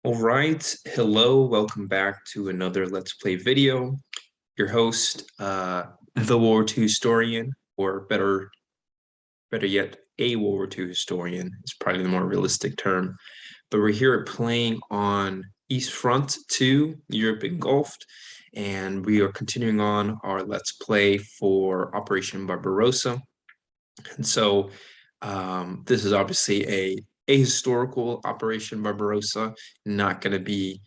All right, hello, welcome back to another Let's Play video. Your host, the World War II historian, or better yet, a World War II historian is probably the more realistic term. But we're here playing on Eastfront 2, Europe Engulfed, and we are continuing on our Let's Play for Operation Barbarossa. And so this is obviously a historical Operation Barbarossa, not going to be,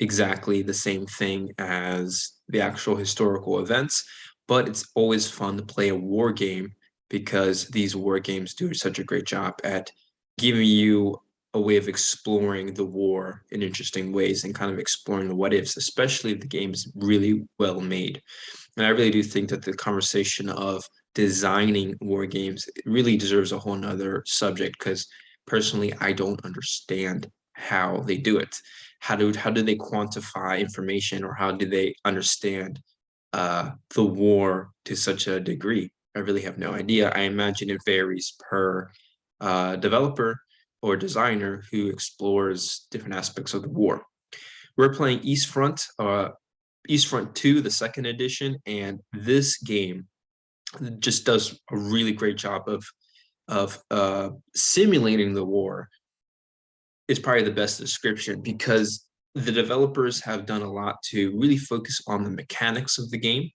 exactly the same thing as the actual historical events, but it's always fun to play a war game because these war games do such a great job at giving you a way of exploring the war in interesting ways and kind of exploring the what ifs, especially if the game is really well made. And I really do think that the conversation of designing war games really deserves a whole nother subject because personally, I don't understand how they do it. How do they quantify information, or how do they understand the war to such a degree? I really have no idea. I imagine it varies per developer or designer who explores different aspects of the war. We're playing Eastfront 2, the second edition, and this game just does a really great job of simulating the war. Is probably the best description because the developers have done a lot to really focus on the mechanics of the game.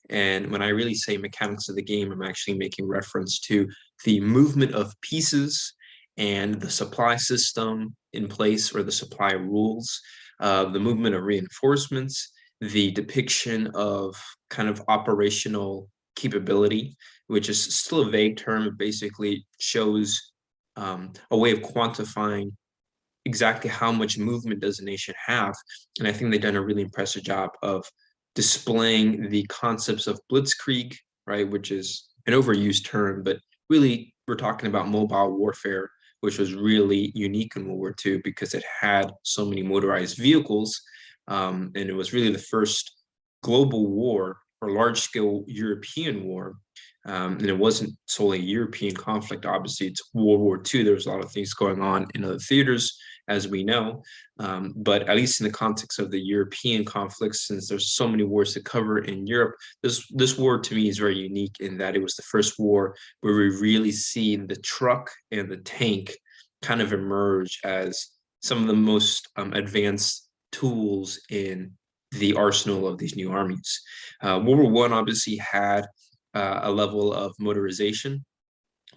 And when I really say mechanics of the game, I'm actually making reference to the movement of pieces and the supply system in place, or the supply rules, the movement of reinforcements, the depiction of kind of operational capability, which is still a vague term. It basically shows a way of quantifying exactly how much movement does a nation have. And I think they've done a really impressive job of displaying the concepts of blitzkrieg, right, which is an overused term, but really we're talking about mobile warfare, which was really unique in World War II because it had so many motorized vehicles, and it was really the first global war or large-scale European war. And it wasn't solely a European conflict. Obviously, it's World War II. There was a lot of things going on in other theaters, as we know. But at least in the context of the European conflicts, since there's so many wars to cover in Europe, this war to me is very unique in that it was the first war where we really see the truck and the tank kind of emerge as some of the most advanced tools in the arsenal of these new armies. World War I obviously had a level of motorization,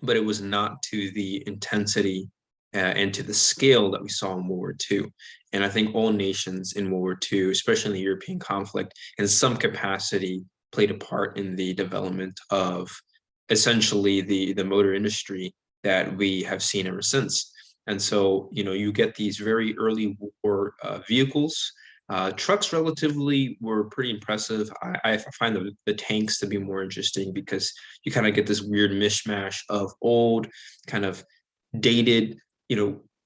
but it was not to the intensity and to the scale that we saw in World War II. And I think all nations in World War II, especially in the European conflict, in some capacity played a part in the development of essentially the motor industry that we have seen ever since. And so, you get these very early war vehicles. Trucks relatively were pretty impressive. I find the tanks to be more interesting because you kind of get this weird mishmash of old, kind of dated,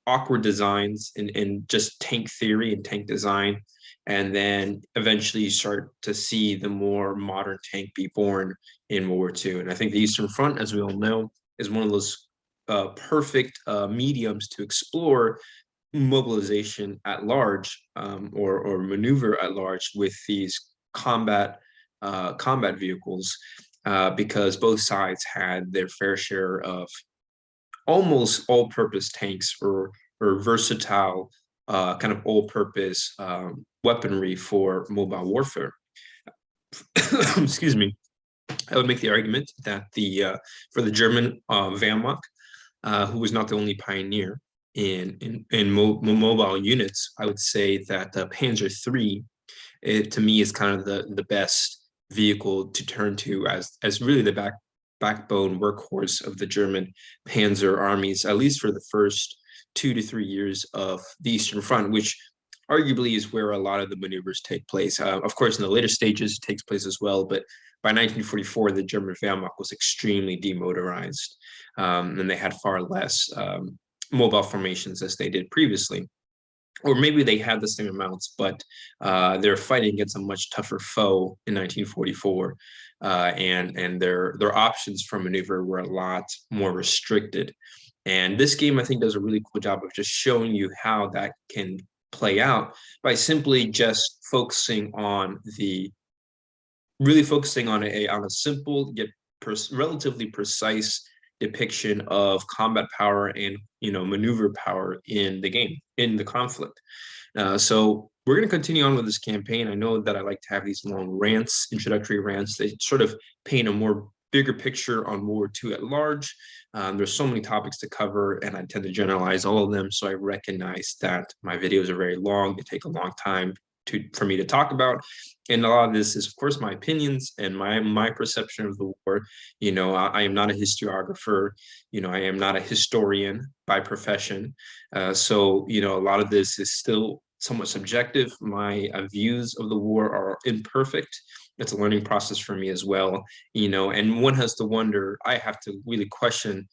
awkward designs in just tank theory and tank design. And then eventually you start to see the more modern tank be born in World War II. And I think the Eastern Front, as we all know, is one of those perfect mediums to explore mobilization at large, or maneuver at large with these combat vehicles, because both sides had their fair share of almost all-purpose tanks, or versatile kind of all-purpose weaponry for mobile warfare. Excuse me. I would make the argument that for the German Wehrmacht, who was not the only pioneer in mobile units, I would say that Panzer III, to me, is kind of the best vehicle to turn to as really the backbone workhorse of the German Panzer armies, at least for the first 2 to 3 years of the Eastern Front, which arguably is where a lot of the maneuvers take place. Of course, in the later stages, it takes place as well, but by 1944, the German Wehrmacht was extremely demotorized, and they had far less mobile formations as they did previously. Or maybe they had the same amounts, but they're fighting against a much tougher foe in 1944, and their options for maneuver were a lot more restricted. And this game, I think, does a really cool job of just showing you how that can play out by simply just focusing on a simple yet relatively precise depiction of combat power and maneuver power in the game, in the conflict. So we're going to continue on with this campaign. I know that I like to have these long rants, introductory rants. They sort of paint a more bigger picture on World War II at large. There's so many topics to cover, and I tend to generalize all of them. So I recognize that my videos are very long. They take a long time for me to talk about. And a lot of this is, of course, my opinions and my perception of the war. I am not a historiographer. I am not a historian by profession. So a lot of this is still somewhat subjective. My views of the war are imperfect. It's a learning process for me as well. And one has to wonder, I have to really question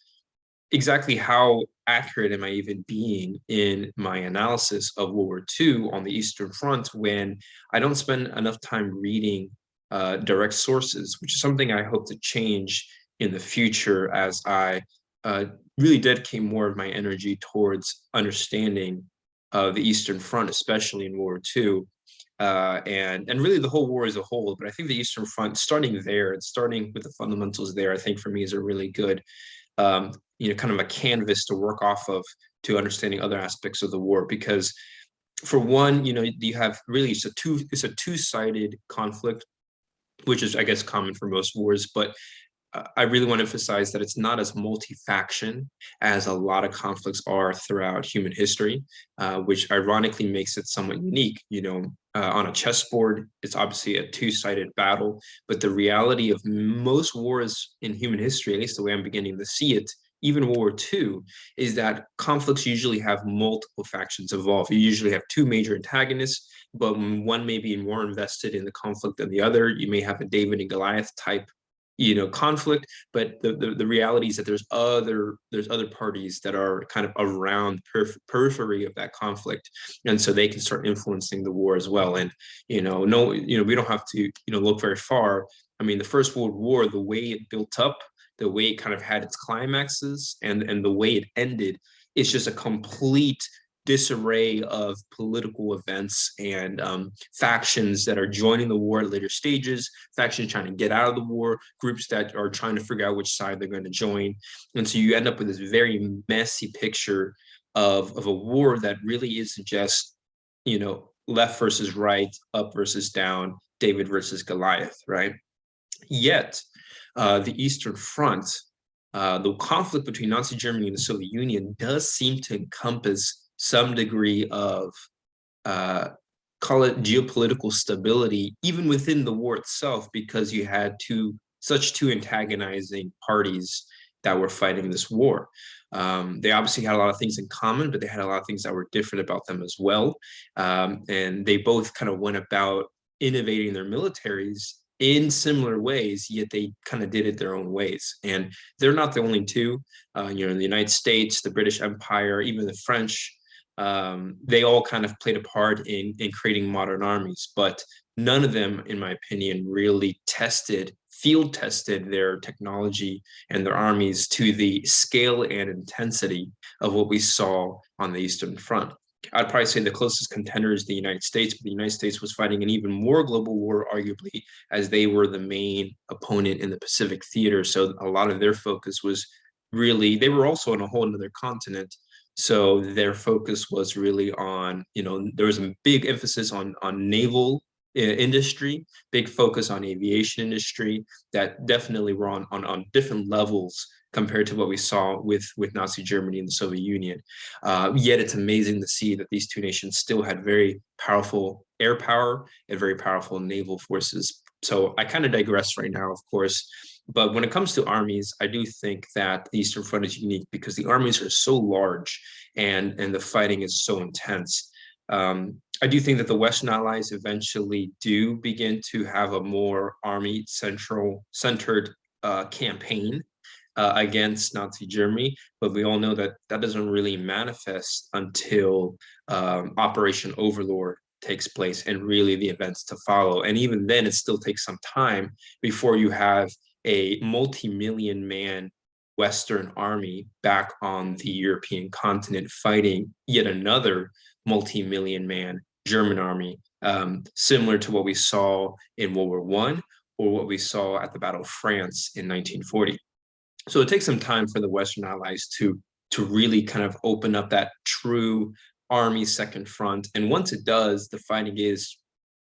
exactly how accurate am I even being in my analysis of World War II on the Eastern Front when I don't spend enough time reading direct sources, which is something I hope to change in the future as I really dedicate more of my energy towards understanding the Eastern Front, especially in World War II. And really the whole war as a whole, but I think the Eastern Front, starting there and starting with the fundamentals there, I think for me is a really good kind of a canvas to work off of to understanding other aspects of the war. Because for one, you have really it's a two-sided conflict, which is, I guess, common for most wars. But I really want to emphasize that it's not as multi-faction as a lot of conflicts are throughout human history, which ironically makes it somewhat unique. On a chessboard, it's obviously a two-sided battle, but the reality of most wars in human history, at least the way I'm beginning to see it, even World War II, is that conflicts usually have multiple factions involved. You usually have two major antagonists, but one may be more invested in the conflict than the other. You may have a David and Goliath type conflict, but the reality is that there's other parties that are kind of around periphery of that conflict, and so they can start influencing the war as well. And we don't have to look very far. I mean, the First World War, the way it built up, the way it kind of had its climaxes, and the way it ended, is just a complete disarray of political events and factions that are joining the war at later stages, factions trying to get out of the war, groups that are trying to figure out which side they're going to join. And so you end up with this very messy picture of a war that really isn't just, left versus right, up versus down, David versus Goliath, right? Yet, the Eastern Front, the conflict between Nazi Germany and the Soviet Union does seem to encompass some degree of call it geopolitical stability, even within the war itself, because you had two antagonizing parties that were fighting this war. They obviously had a lot of things in common, but they had a lot of things that were different about them as well. And they both kind of went about innovating their militaries in similar ways, yet they kind of did it their own ways. And they're not the only two. In the United States, the British Empire, even the French, they all kind of played a part in creating modern armies, but none of them, in my opinion, really field tested their technology and their armies to the scale and intensity of what we saw on the Eastern Front. I'd probably say the closest contender is the United States, but the United States was fighting an even more global war, arguably, as they were the main opponent in the Pacific theater. So a lot of their focus was really, they were also on a whole other continent. So their focus was really on, there was a big emphasis on naval industry, big focus on aviation industry that definitely were on different levels compared to what we saw with Nazi Germany and the Soviet Union. Yet it's amazing to see that these two nations still had very powerful air power and very powerful naval forces. So I kind of digress right now, of course. But when it comes to armies, I do think that the Eastern Front is unique because the armies are so large and the fighting is so intense. I do think that the Western Allies eventually do begin to have a more army-centered campaign against Nazi Germany, but we all know that that doesn't really manifest until Operation Overlord takes place and really the events to follow. And even then, it still takes some time before you have a multi-million man Western army back on the European continent fighting yet another multi-million man German army, similar to what we saw in World War I or what we saw at the Battle of France in 1940. So it takes some time for the Western Allies to really kind of open up that true army second front. And once it does, the fighting is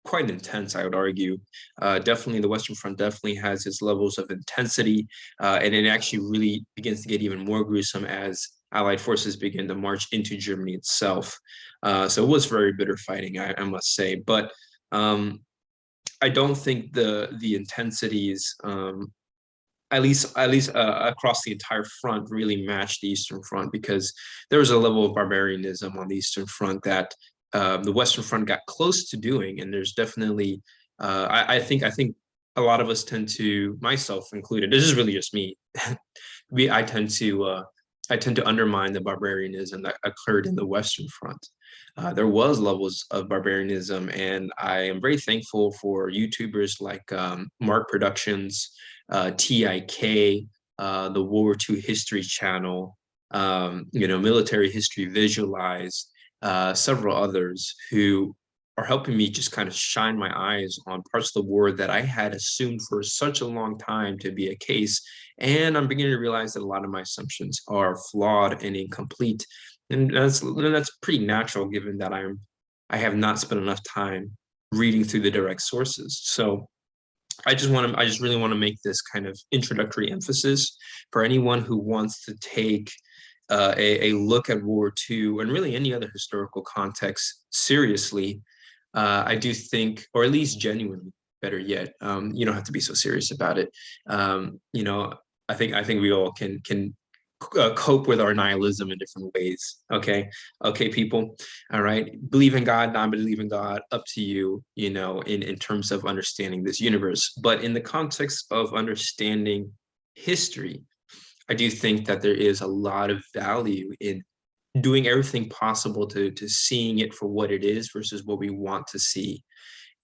quite intense, I would argue. Definitely, the Western Front definitely has its levels of intensity, and it actually really begins to get even more gruesome as Allied forces begin to march into Germany itself. So it was very bitter fighting, I must say. But I don't think the intensities, at least across the entire front, really matched the Eastern Front, because there was a level of barbarianism on the Eastern Front that the Western Front got close to doing, and there's definitely I think a lot of us tend to, myself included, this is really just me, I tend to undermine the barbarianism that occurred in the Western Front. There was levels of barbarianism, and I am very thankful for YouTubers like Mark Productions, TIK, the World War II History Channel, Military History Visualized, several others who are helping me just kind of shine my eyes on parts of the war that I had assumed for such a long time to be a case. And I'm beginning to realize that a lot of my assumptions are flawed and incomplete. And that's pretty natural, given that I have not spent enough time reading through the direct sources. So I just really want to make this kind of introductory emphasis for anyone who wants to take a look at World War II and really any other historical context seriously. I do think, or at least genuinely, better yet, you don't have to be so serious about it. I think we all can cope with our nihilism in different ways. Okay, people. All right, believe in God, not believe in God, up to you. In terms of understanding this universe, but in the context of understanding history, I do think that there is a lot of value in doing everything possible to seeing it for what it is versus what we want to see,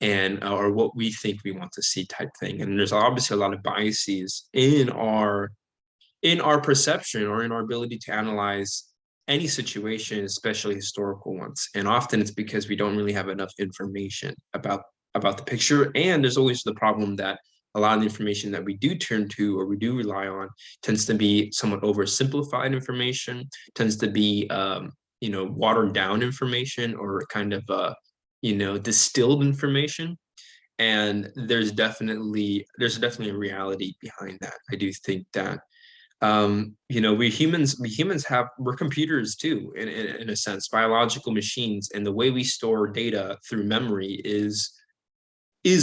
and or what we think we want to see, type thing. And there's obviously a lot of biases in our perception or in our ability to analyze any situation, especially historical ones. And often it's because we don't really have enough information about the picture. And there's always the problem that a lot of the information that we do turn to or we do rely on tends to be somewhat oversimplified information, tends to be watered down information, or kind of distilled information. And there's definitely a reality behind that. I do think that we're computers too, in a sense, biological machines, and the way we store data through memory is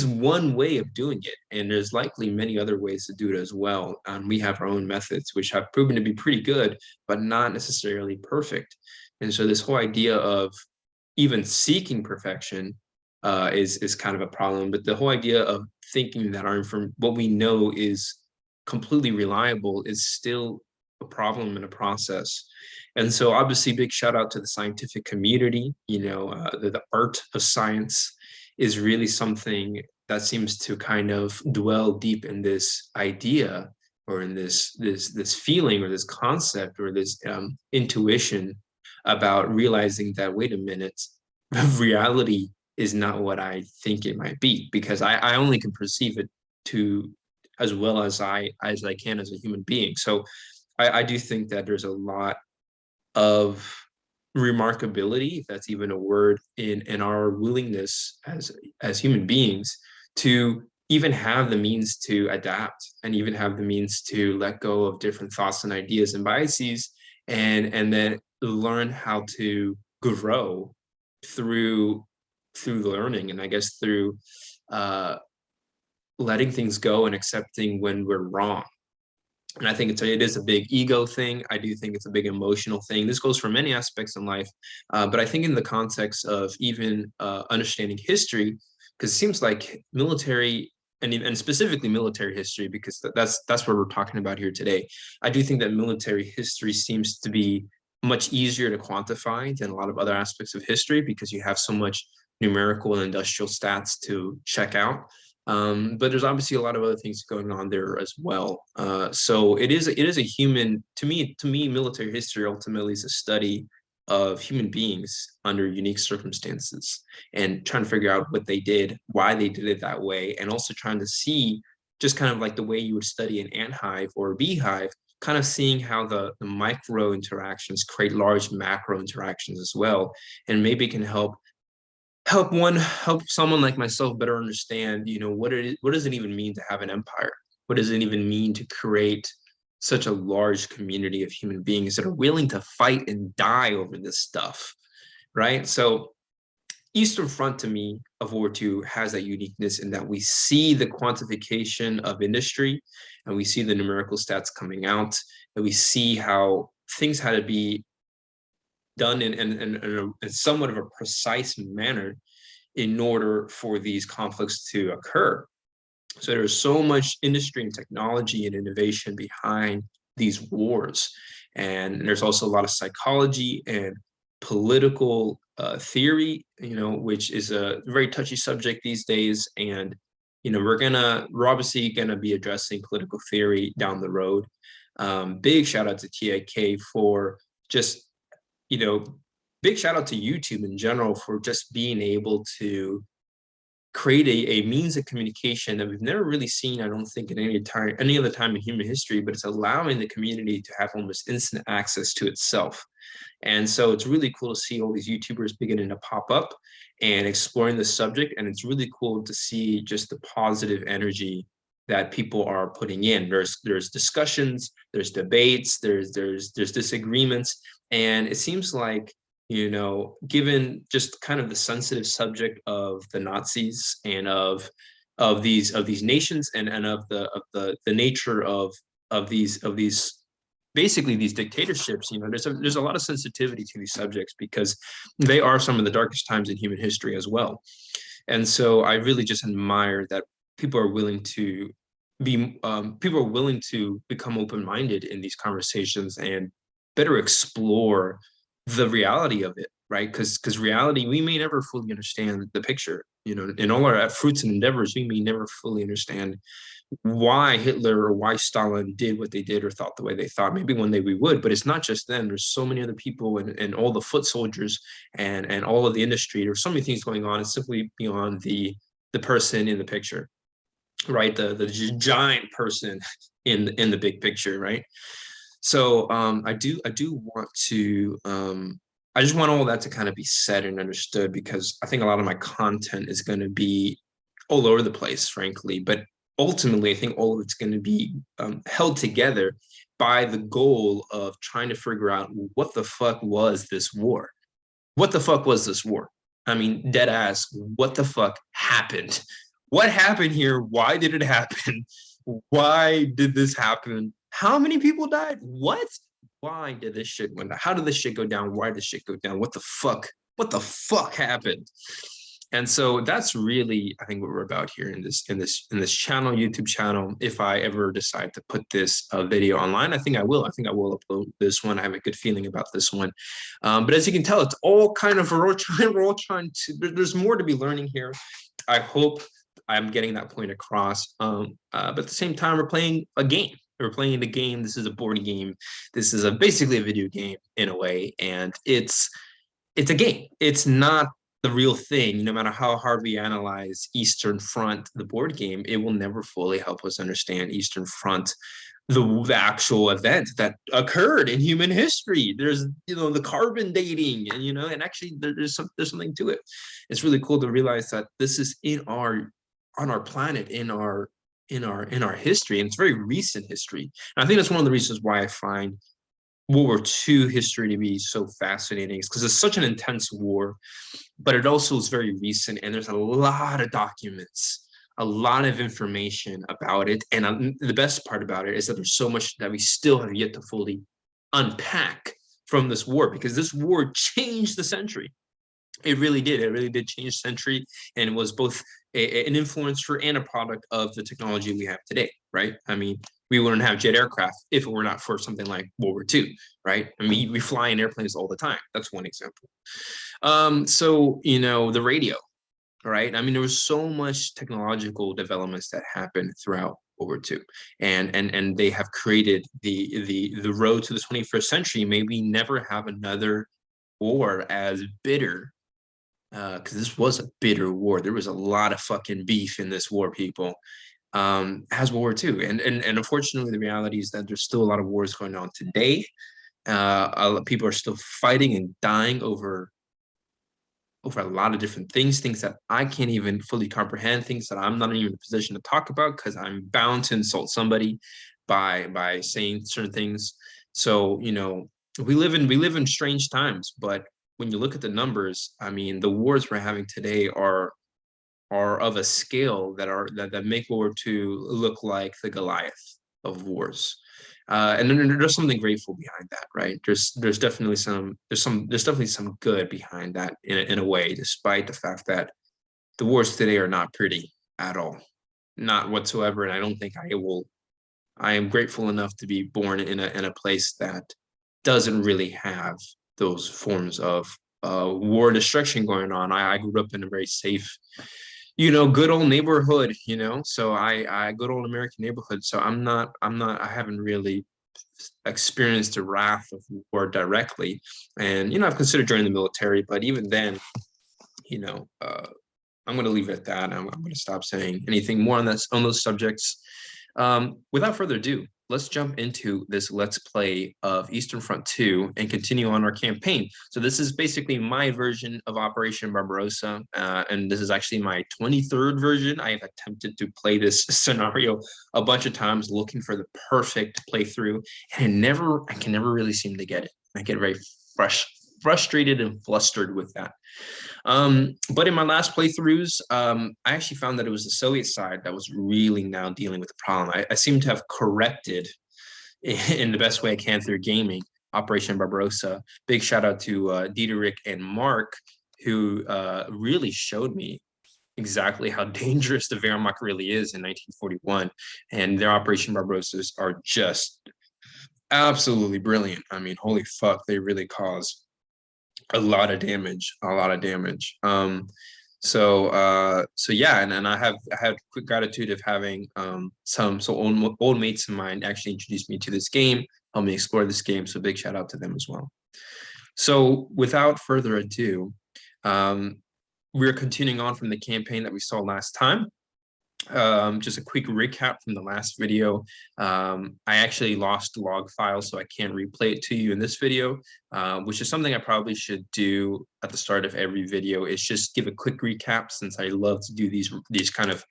one way of doing it, and there's likely many other ways to do it as well. We have our own methods which have proven to be pretty good, but not necessarily perfect. And so this whole idea of even seeking perfection is kind of a problem. But the whole idea of thinking that what we know is completely reliable is still a problem in a process. And so obviously, big shout out to the scientific community. The art of science is really something that seems to kind of dwell deep in this idea, or in this feeling, or this concept, or this intuition about realizing that, wait a minute, reality is not what I think it might be, because I only can perceive it to as well as I can as a human being. So I do think that there's a lot of remarkability, if that's even a word, in our willingness as human beings to even have the means to adapt, and even have the means to let go of different thoughts and ideas and biases, and then learn how to grow through learning, and I guess through letting things go and accepting when we're wrong. And I think it is a big ego thing. I do think it's a big emotional thing. This goes for many aspects in life, but I think in the context of even understanding history, because it seems like military, and specifically military history, because that's what we're talking about here today. I do think that military history seems to be much easier to quantify than a lot of other aspects of history, because you have so much numerical and industrial stats to check out. But there's obviously a lot of other things going on there as well. So it is a human, to me, military history ultimately is a study of human beings under unique circumstances and trying to figure out what they did, why they did it that way, and also trying to see, just kind of like the way you would study an ant hive or a beehive, kind of seeing how the micro interactions create large macro interactions as well, and maybe it can help someone like myself better understand, what does it even mean to have an empire? What does it even mean to create such a large community of human beings that are willing to fight and die over this stuff, right? So Eastern Front, to me, of World War II has that uniqueness in that we see the quantification of industry, and we see the numerical stats coming out, and we see how things had to be done in somewhat of a precise manner in order for these conflicts to occur. So there's so much industry and technology and innovation behind these wars. And there's also a lot of psychology and political theory, which is a very touchy subject these days. And, we're obviously gonna be addressing political theory down the road. Big shout out to TIK for just, big shout out to YouTube in general for just being able to create a means of communication that we've never really seen, I don't think, in any other time in human history, but it's allowing the community to have almost instant access to itself. And so it's really cool to see all these YouTubers beginning to pop up and exploring the subject. And it's really cool to see just the positive energy that people are putting in. There's discussions, there's debates, there's disagreements, and it seems like, given just kind of the sensitive subject of the Nazis and of these nations, and of the nature of these basically these dictatorships, there's a lot of sensitivity to these subjects because they are some of the darkest times in human history as well. And so I really just admire that people are willing to become open-minded in these conversations and better explore the reality of it, right? Because reality, we may never fully understand the picture. In all our fruits and endeavors, we may never fully understand why Hitler or why Stalin did what they did or thought the way they thought. Maybe one day we would, but it's not just them. There's so many other people and all the foot soldiers and all of the industry. There's so many things going on. It's simply beyond the person in the picture, right? The giant person in the big picture, right? So I do want to I just want all that to kind of be said and understood, because I think a lot of my content is going to be all over the place, frankly. But ultimately, I think all of it's going to be held together by the goal of trying to figure out what the fuck was this war? What the fuck was this war? I mean, dead ass, what the fuck happened? What happened here? Why did it happen? Why did this happen? How many people died? What? Why did this shit go down? How did this shit go down? Why did this shit go down? What the fuck? What the fuck happened? And so that's really, I think, what we're about here in this channel, YouTube channel. If I ever decide to put this video online, I think I will. I think I will upload this one. I have a good feeling about this one. But as you can tell, it's all kind of, we're all trying to, there's more to be learning here. I hope I'm getting that point across. But at the same time, we're playing a game. We're playing the game. This is a board game. This is basically a video game in a way, and it's a game. It's not the real thing. No matter how hard we analyze Eastern Front, the board game, it will never fully help us understand Eastern Front, the actual event that occurred in human history. There's the carbon dating, and actually there's something to it. It's really cool to realize that this is on our planet, in our history, and it's very recent history. And I think that's one of the reasons why I find World War II history to be so fascinating, is because it's such an intense war, but it also is very recent, and there's a lot of documents, a lot of information about it. And the best part about it is that there's so much that we still have yet to fully unpack from this war, because this war changed the century. It really did. It really did change the century, and it was both an influencer and a product of the technology we have today, right? I mean, we wouldn't have jet aircraft if it were not for something like World War II, right? I mean, we fly in airplanes all the time. That's one example. So, the radio. right? I mean, there was so much technological developments that happened throughout World War II, and they have created the road to the 21st century. Maybe never have another war as bitter, because this was a bitter war. There was a lot of fucking beef in this war, people. As World War II, and unfortunately, the reality is that there's still a lot of wars going on today. People are still fighting and dying over a lot of different things that I can't even fully comprehend, things that I'm not even in a position to talk about because I'm bound to insult somebody by saying certain things. So, we live in strange times, but when you look at the numbers, I mean, the wars we're having today are of a scale that make World War II look like the Goliath of wars. And then there's something grateful behind that, right? There's definitely some good behind that in a way, despite the fact that the wars today are not pretty at all, not whatsoever. And I don't think I will. I am grateful enough to be born in a place that doesn't really have those forms of war destruction going on. I grew up in a very safe, good old neighborhood, so I good old American neighborhood. So I haven't really experienced the wrath of war directly. And, I've considered joining the military, but even then, I'm going to leave it at that. I'm going to stop saying anything more on those subjects. Without further ado, let's jump into this Let's Play of Eastern Front 2 and continue on our campaign. So this is basically my version of Operation Barbarossa, and this is actually my 23rd version. I have attempted to play this scenario a bunch of times, looking for the perfect playthrough, and I can never really seem to get it. I get very frustrated and flustered with that. But in my last playthroughs, I actually found that it was the Soviet side that was really now dealing with the problem. I seem to have corrected in the best way I can through gaming Operation Barbarossa. Big shout out to Diederik and Mark, who really showed me exactly how dangerous the Wehrmacht really is in 1941. And their Operation Barbarossas are just absolutely brilliant. I mean, holy fuck, they really cause a lot of damage, a lot of damage. So yeah, and I had quick gratitude of having some old mates of mine actually introduced me to this game, helped me explore this game. So big shout out to them as well. So without further ado, we're continuing on from the campaign that we saw last time. Just a quick recap from the last video. I actually lost log files, so I can't replay it to you in this video, which is something I probably should do at the start of every video, is just give a quick recap, since I love to do these kind of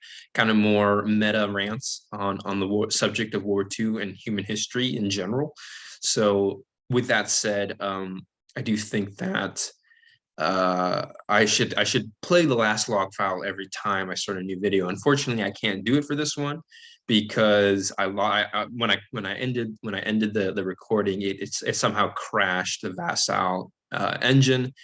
more meta rants on the subject of World War II and human history in general. So with that said, I do think that I should play the last log file every time I start a new video. Unfortunately, I can't do it for this one because when I ended the recording, it somehow crashed the Vassal engine,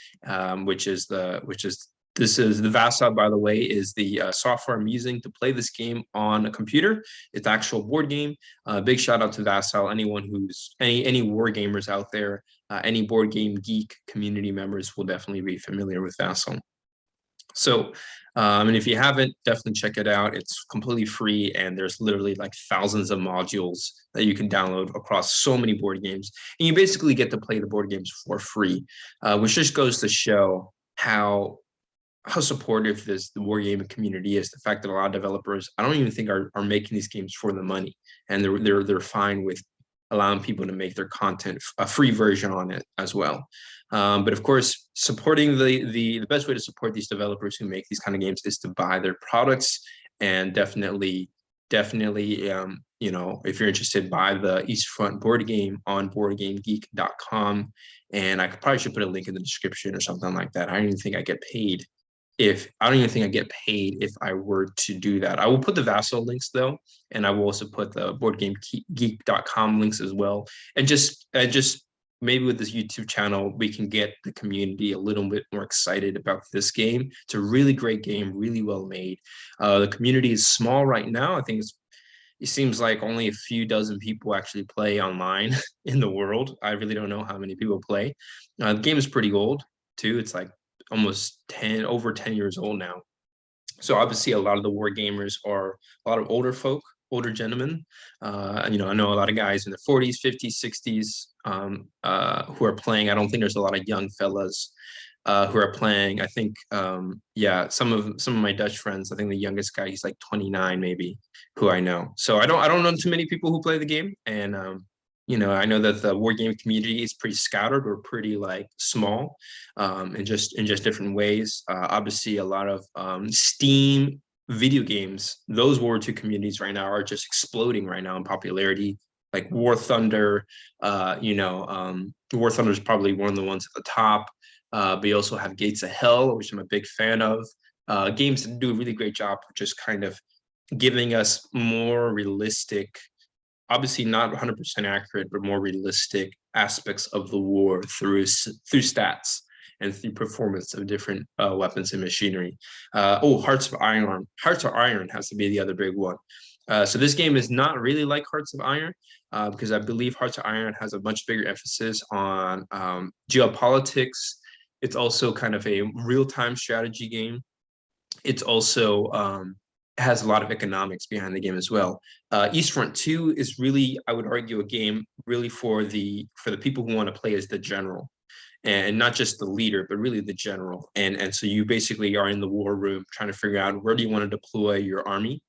this is the Vassal, by the way, is the software I'm using to play this game on a computer. It's actual board game. Big shout out to Vassal. Anyone who's any war gamers out there, any board game geek community members will definitely be familiar with Vassal. So, and if you haven't, definitely check it out. It's completely free, and there's literally like thousands of modules that you can download across so many board games. And you basically get to play the board games for free, which just goes to show how supportive the war gaming community is. The fact that a lot of developers, I don't even think are making these games for the money, and they're fine with allowing people to make their content a free version on it as well. But of course, supporting the best way to support these developers who make these kind of games is to buy their products, and definitely, if you're interested, buy the Eastfront board game on boardgamegeek.com. And I probably should put a link in the description or something like that. I don't even think I get paid if I were to do that. I will put the Vassal links though, and I will also put the boardgamegeek.com links as well. And just maybe with this YouTube channel, we can get the community a little bit more excited about this game. It's a really great game, really well made. The community is small right now. I think it seems like only a few dozen people actually play online in the world. I really don't know how many people play. The game is pretty old too. It's like almost over 10 years old now. So obviously, a lot of the war gamers are a lot of older folk, older gentlemen. I know a lot of guys in their 40s, 50s, 60s who are playing. I don't think there's a lot of young fellas who are playing. I think, yeah, some of my Dutch friends. I think the youngest guy, he's like 29, maybe, who I know. So I don't know too many people who play the game, and I know that the war game community is pretty scattered or pretty like small, in just different ways. Obviously, a lot of Steam video games, those World War II communities right now are just exploding right now in popularity. Like War Thunder, War Thunder is probably one of the ones at the top. But you also have Gates of Hell, which I'm a big fan of. Games that do a really great job of just kind of giving us more realistic, obviously not 100% accurate, but more realistic aspects of the war through stats and through performance of different weapons and machinery. Hearts of Iron. Hearts of Iron has to be the other big one. So this game is not really like Hearts of Iron because I believe Hearts of Iron has a much bigger emphasis on geopolitics. It's also kind of a real-time strategy game. It's also has a lot of economics behind the game as well. Eastfront 2 is really, I would argue, a game really for the people who want to play as the general, and not just the leader, but really the general. And so you basically are in the war room trying to figure out where do you want to deploy your army,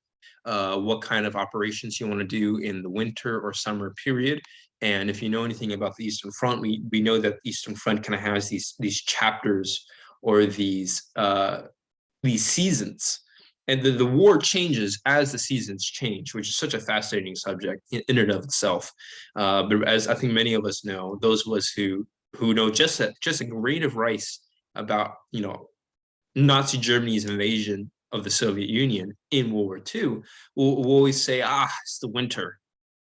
what kind of operations you want to do in the winter or summer period. And if you know anything about the Eastern Front, we know that the Eastern Front kind of has these chapters or these seasons. And the war changes as the seasons change, which is such a fascinating subject in and of itself. But as I think many of us know, those of us who know just a grain of rice about Nazi Germany's invasion of the Soviet Union in World War II will always say, it's the winter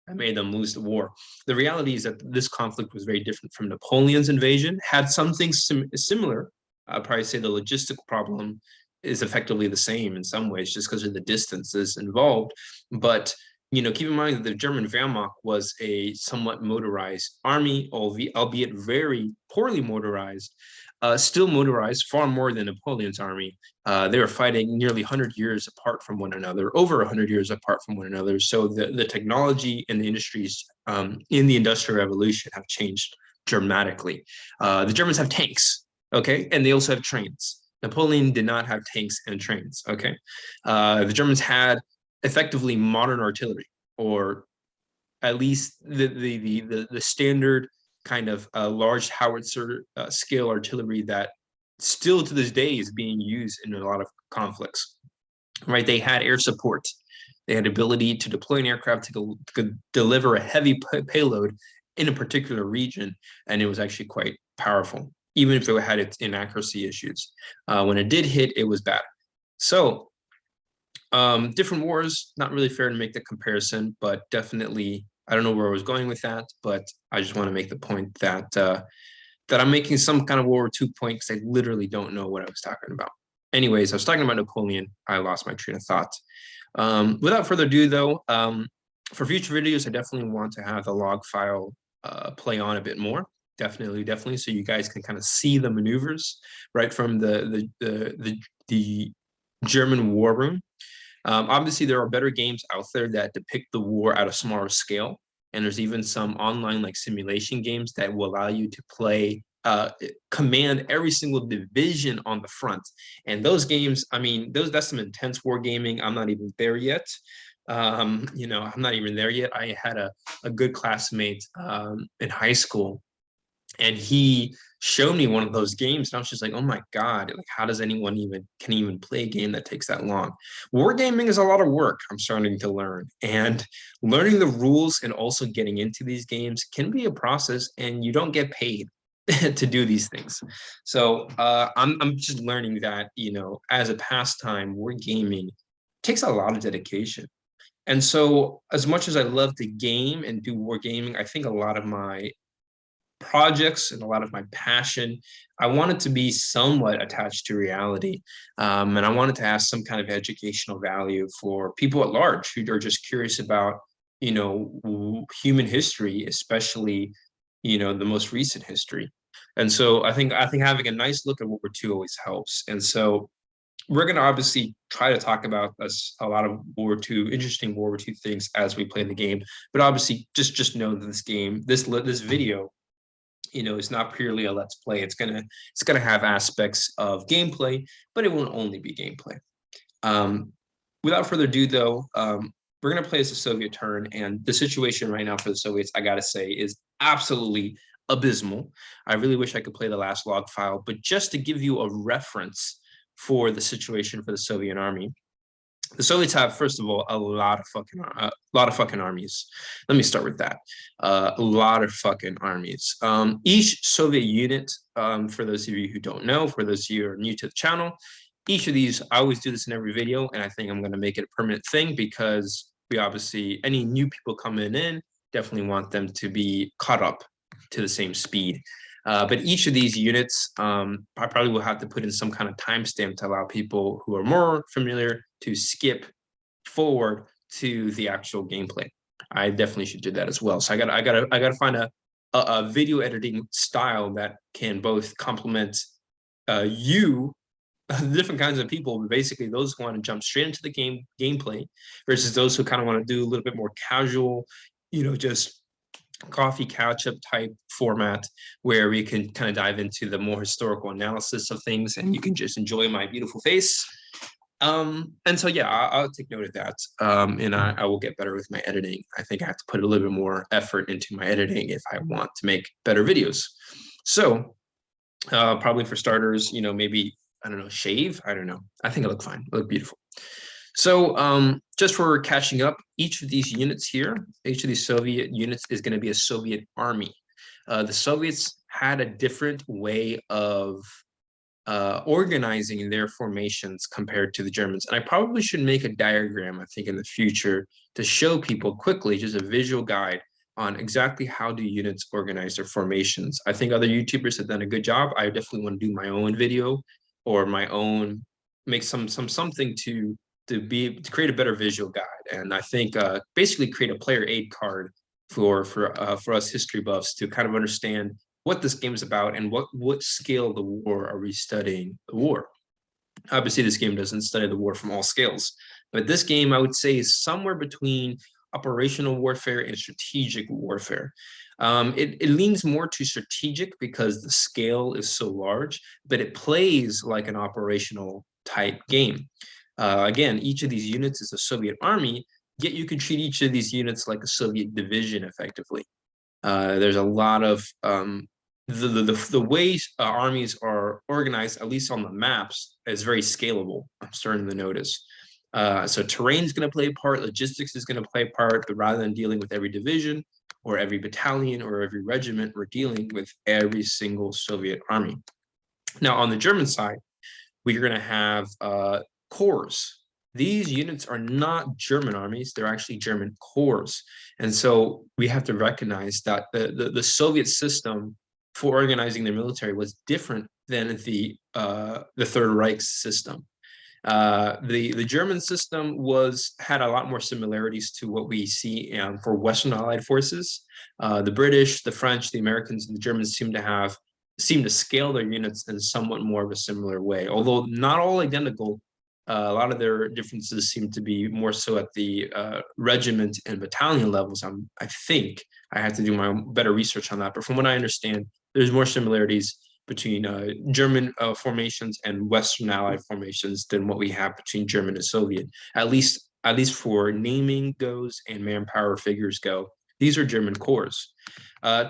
that made them lose the war. The reality is that this conflict was very different from Napoleon's invasion, had some things similar. I'd probably say the logistical problem is effectively the same in some ways, just because of the distances involved. But keep in mind that the German Wehrmacht was a somewhat motorized army, albeit very poorly motorized, still motorized far more than Napoleon's army. They were fighting nearly 100 years apart from one another, over 100 years apart from one another. So the technology and the industries in the Industrial Revolution have changed dramatically. The Germans have tanks, okay, and they also have trains. Napoleon did not have tanks and trains, okay? The Germans had effectively modern artillery, or at least the standard kind of large howitzer scale artillery that still to this day is being used in a lot of conflicts, right? They had air support. They had ability to deploy an aircraft to deliver a heavy payload in a particular region, and it was actually quite powerful, even if it had its inaccuracy issues. When it did hit, it was bad. So different wars, not really fair to make the comparison, but definitely, I don't know where I was going with that, but I just want to make the point that that I'm making some kind of World War II point because I literally don't know what I was talking about. Anyways, I was talking about Napoleon. I lost my train of thought. Without further ado, though, for future videos, I definitely want to have the log file play on a bit more. Definitely, so you guys can kind of see the maneuvers right from the German war room. Obviously, there are better games out there that depict the war at a smaller scale, and there's even some online like simulation games that will allow you to play command every single division on the front. And those games, I mean, that's some intense war gaming. I'm not even there yet. I'm not even there yet. I had a good classmate in high school, and he showed me one of those games, and I was just like, oh my god, like how does anyone can even play a game that takes that long? Wargaming is a lot of work, I'm starting to learn, and learning the rules and also getting into these games can be a process, and you don't get paid to do these things. So I'm just learning that as a pastime, wargaming takes a lot of dedication. And so as much as I love to game and do wargaming, I think a lot of my projects and a lot of my passion, I wanted to be somewhat attached to reality. And I wanted to have some kind of educational value for people at large who are just curious about, human history, especially, the most recent history. And so I think having a nice look at World War II always helps. And so we're going to obviously try to talk about a lot of World War II, interesting World War II things as we play the game. But obviously, just know that this video, it's not purely a let's play. It's gonna have aspects of gameplay, but it won't only be gameplay. Um, Without further ado, though, we're gonna play as a Soviet turn, and the situation right now for the Soviets, I gotta say, is absolutely abysmal. I really wish I could play the last log file, but just to give you a reference for the situation for the Soviet army, the Soviets have, first of all, a lot of fucking armies. Let me start with that. A lot of fucking armies. Each Soviet unit, for those of you who don't know, for those of you who are new to the channel, each of these, I always do this in every video, and I think I'm going to make it a permanent thing because we obviously, any new people coming in, definitely want them to be caught up to the same speed. But each of these units, I probably will have to put in some kind of timestamp to allow people who are more familiar to skip forward to the actual gameplay. I definitely should do that as well. So I gotta find a video editing style that can both complement you, different kinds of people, but basically those who want to jump straight into the gameplay versus those who kind of want to do a little bit more casual, just coffee catch up type format where we can kind of dive into the more historical analysis of things and you can just enjoy my beautiful face. And so, yeah, I'll take note of that. And I will get better with my editing. I think I have to put a little bit more effort into my editing if I want to make better videos. So probably for starters, maybe, I don't know, shave. I don't know. I think I look fine. I look beautiful. So just for catching up, each of these units here, each of these Soviet units is going to be a Soviet army. The Soviets had a different way of organizing their formations compared to the Germans. And I probably should make a diagram, I think, in the future to show people quickly, just a visual guide on exactly how do units organize their formations. I think other YouTubers have done a good job. I definitely want to do my own video or my own, make something to create a better visual guide. And I think basically create a player aid card for us history buffs to kind of understand what this game is about and what scale of the war are we studying the war. Obviously, this game doesn't study the war from all scales, but this game I would say is somewhere between operational warfare and strategic warfare. It leans more to strategic because the scale is so large, but it plays like an operational type game. Again, each of these units is a Soviet army, yet you can treat each of these units like a Soviet division effectively. There's a lot of the way armies are organized, at least on the maps, is very scalable. I'm starting to notice. So terrain is going to play a part, logistics is going to play a part, but rather than dealing with every division or every battalion or every regiment, we're dealing with every single Soviet army. Now, on the German side, we're going to have corps. These units are not German armies, they're actually German corps. And so we have to recognize that the Soviet system for organizing their military was different than the Third Reich system. The German system had a lot more similarities to what we see for Western Allied forces. The British, the French, the Americans, and the Germans seem to scale their units in somewhat more of a similar way, although not all identical. A lot of their differences seem to be more so at the regiment and battalion levels. I think I have to do my better research on that, but from what I understand, there's more similarities between German formations and Western Allied formations than what we have between German and Soviet. At least for naming goes and manpower figures go, these are German corps.